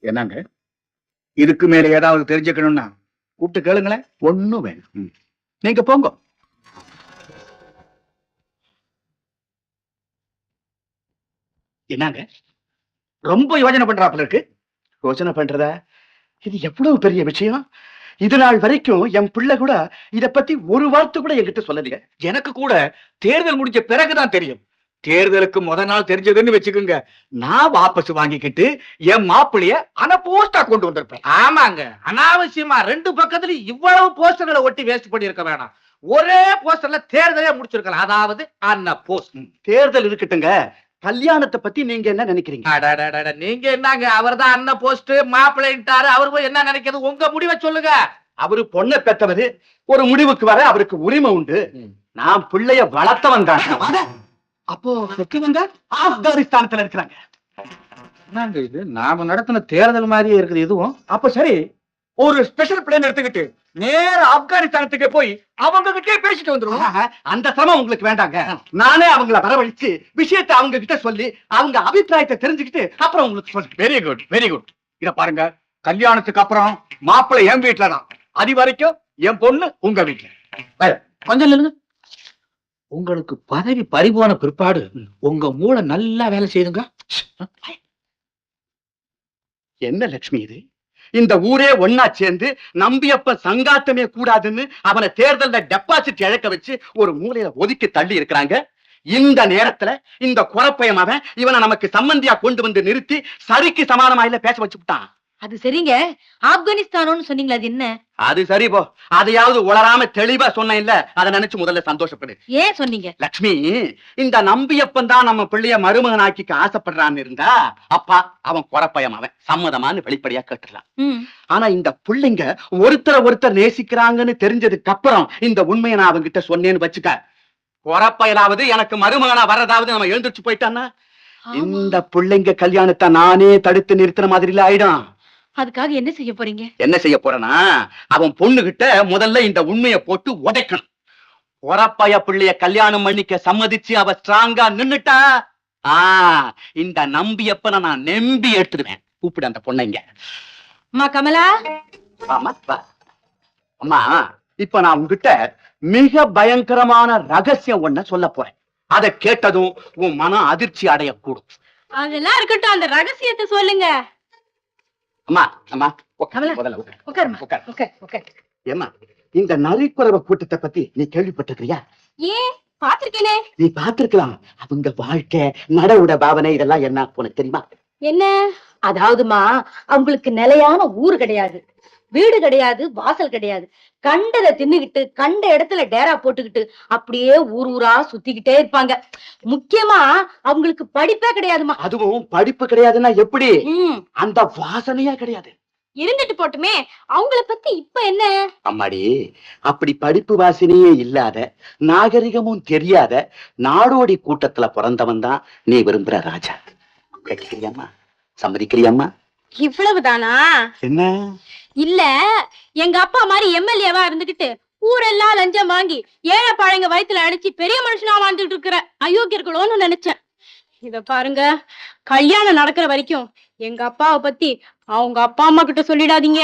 என்னங்க, இதுக்கு மேல ஏதாவது தெரிஞ்சுக்கணும்னா கூப்பிட்டு கேளுங்களேன். ஒண்ணும் வேணும், நீங்க போங்க. என்னங்க, ரொம்ப யோசனை பண்றாப்புல இருக்கு. யோசனை பண்றதா? இது எவ்வளவு பெரிய விஷயம். இது நாள் வரைக்கும் என் பிள்ளை கூட இத பத்தி ஒரு வார்த்தை கூட என்கிட்ட சொல்லலைங்க. எனக்கு கூட தேர்தல் முடிஞ்ச பிறகுதான் தெரியும். தேர்தலுக்கு நாள் தெரிஞ்சதுன்னு வச்சுக்கோங்க, நான் வாபஸ் வாங்கிக்கிட்டு என் மாப்பிள்ளைய போஸ்டா கொண்டு வந்திருப்பேன். ஆமாங்க, அனாவசியமா 2 பக்கத்துலயும் இவ்வளவு போஸ்டர்களை ஒட்டி வேஸ்ட் பண்ணி இருக்க வேணாம். ஒரே போஸ்டர்ல தேர்தலே முடிச்சிருக்கலாம். அதாவது அன்ன போஸ்ட். தேர்தல் இருக்கட்டுங்க, கல்யாணத்தை பத்தி நீங்க என்ன நினைக்கிறீங்க? நீங்க என்னங்க, அவர்தான் அன்ன போஸ்ட் மாப்பிள்ளைட்டாரு, அவரு போய் என்ன நினைக்கிறது? உங்க முடிவை சொல்லுங்க. அவரு பொண்ணை பெற்றவரு, ஒரு முடிவுக்கு வர அவருக்கு உரிமை உண்டு. நான் பிள்ளைய வளர்த்தவன் தான். அப்போ பெற்றவங்க ஆப்கானிஸ்தானத்துல இருக்கிறாங்க. இது நாம நடத்தின தேர்தல் மாதிரியே இருக்குது இதுவும். அப்ப சரி, ஒரு ஸ்பெஷல் பிளேன் எடுத்துக்கிட்டு நேர ஆப்கானிஸ்தானத்துக்கு போய் அவங்க கிட்டே பேசிட்டு வந்துருவோம். அந்த சிரமம் உங்களுக்கு வேண்டாங்க. நானே அவங்கள வரவழைச்சு விஷயத்தை அவங்க கிட்ட சொல்லி அவங்க அபிப்பிராயத்தை தெரிஞ்சுக்கிட்டு அப்புறம் உங்களுக்கு சொல்றேன். Very good, very good. இத பாருங்க, கல்யாணத்துக்கு அப்புறம் மாப்பிள்ளை என் வீட்டுல தான், அது வரைக்கும் என் பொண்ணு உங்க வீட்டுல. கொஞ்சம் இல்லைங்க, உங்களுக்கு பதவி பறிபோன பிற்பாடு உங்க மூளை நல்லா வேலை செய்யுங்க. என்ன லட்சுமி இது? இந்த ஊரே ஒன்னா சேர்ந்து நம்பியப்ப சங்காத்தமே கூடாதுன்னு அவனை தேர்தல்ல டெபாசிட் இழக்க வச்சு ஒரு மூலையில ஒதுக்கி தள்ளி இருக்கிறாங்க. இந்த நேரத்துல இந்த குறப்பையம் அவன் இவனை நமக்கு சம்பந்தியா கொண்டு வந்து நிறுத்தி சரிக்கு சமானமா இல்ல பேச வச்சுட்டான். அது சரிங்க, ஆப்கானிஸ்தானோன்னு சொன்னீங்களா? அது என்ன? அது சரி போ, அதையாவது உளராம தெளிவா சொன்ன இல்ல, அதை நினைச்சு முதல்ல சந்தோஷப்படு. ஏன் சொன்னீங்க? லட்சுமி, இந்த நம்பியப்பன் தான் நம்ம பிள்ளைய மருமகனாக்கிக்க ஆசைப்படுறான்னு இருந்தா அப்பா அவன் குறப்பையம் அவன் சம்மதமானு வெளிப்படையா கேட்டுடலாம். ஆனா இந்த பிள்ளைங்க ஒருத்தர் நேசிக்கிறாங்கன்னு தெரிஞ்சதுக்கு அப்புறம் இந்த உண்மையை நான் அவங்க கிட்ட சொன்னேன்னு வச்சுக்க, குறப்பையலாவது எனக்கு மருமகனா வர்றதாவது நம்ம எழுந்திருச்சு போயிட்டான்னா இந்த பிள்ளைங்க கல்யாணத்தை நானே தடுத்து நிறுத்துற மாதிரி இல்ல ஆயிடும். அதுக்காக என்ன செய்ய போறீங்க? என்ன செய்ய போறேன்னா, அவன் பொண்ணுகிட்ட முதல்ல இந்த உண்மையை போட்டு உடைக்கணும். ஒரப்பைய பிள்ளைய கல்யாணம் பண்ணிக்க சம்மதிச்சு அவ ஸ்ட்ராங்கா நின்னுட்டா, இந்த நம்பியப்ப நான் நம்பி எடுத்துடுவேன். கூப்பிடு அந்த பொண்ணைங்க. அம்மா கமலா. ஆமா, அம்மா, இப்ப நான் உங்ககிட்ட மிக பயங்கரமான ரகசியம் ஒண்ண சொல்ல போறேன். அதை கேட்டதும் உன் மனம் அதிர்ச்சி அடையக்கூடும். அதெல்லாம் இருக்கட்டும், அந்த ரகசியத்தை சொல்லுங்க. அம்மா, அம்மா, ஏம்மா, இந்த நரிக்குறவ கூட்டத்தை பத்தி நீ கேள்விப்பட்டிருக்கியா? ஏன், பாத்திருக்கேனே. நீ பாத்திருக்கலாம். அவங்க வாழ்க்கை, நடவுட பாவனை இதெல்லாம் என்ன உனக்கு தெரியுமா? என்ன? அதாவதுமா, அவங்களுக்கு நிலையான ஊரு கிடையாது, வீடு கிடையாது, வாசல் கிடையாது. கண்டதை தின்னுகிட்டு கண்ட இடத்துல டேரா போட்டுக்கிட்டு அப்படியே ஊரா சுத்திக்கிட்டே இருப்பாங்க. முக்கியமா அவங்களுக்கு படிப்பே கிடையாதுமா. அதுவும் படிப்பு கிடையாதுன்னா எப்படி? அந்த வாசனையா கிடையாது. இருந்துட்டு போட்டுமே, அவங்கள பத்தி இப்ப என்ன? அம்மாடி, அப்படி படிப்பு வாசனையே இல்லாத, நாகரிகமும் தெரியாத நாடோடி கூட்டத்துல பிறந்தவன் தான் நீ விரும்புற ராஜா. கேட்கிறியாம்மா? சம்மதிக்கிறியாம்மா? இவ்வளவுதானா? என்ன இல்ல, எங்க அப்பா மாதிரி எம்எல்ஏவா இருந்துகிட்டு ஊரெல்லாம் லஞ்சம் வாங்கி ஏழை பாழைங்க வயித்துல அடிச்சு பெரிய மனுஷனா வாழ்ந்துட்டு இருக்கிற அயோக்கியர்களோன்னு நினைச்சேன். இத பாருங்க, கல்யாணம் நடக்கிற வரைக்கும் எங்க அப்பாவை பத்தி அவங்க அப்பா அம்மா கிட்ட சொல்லிடாதீங்க.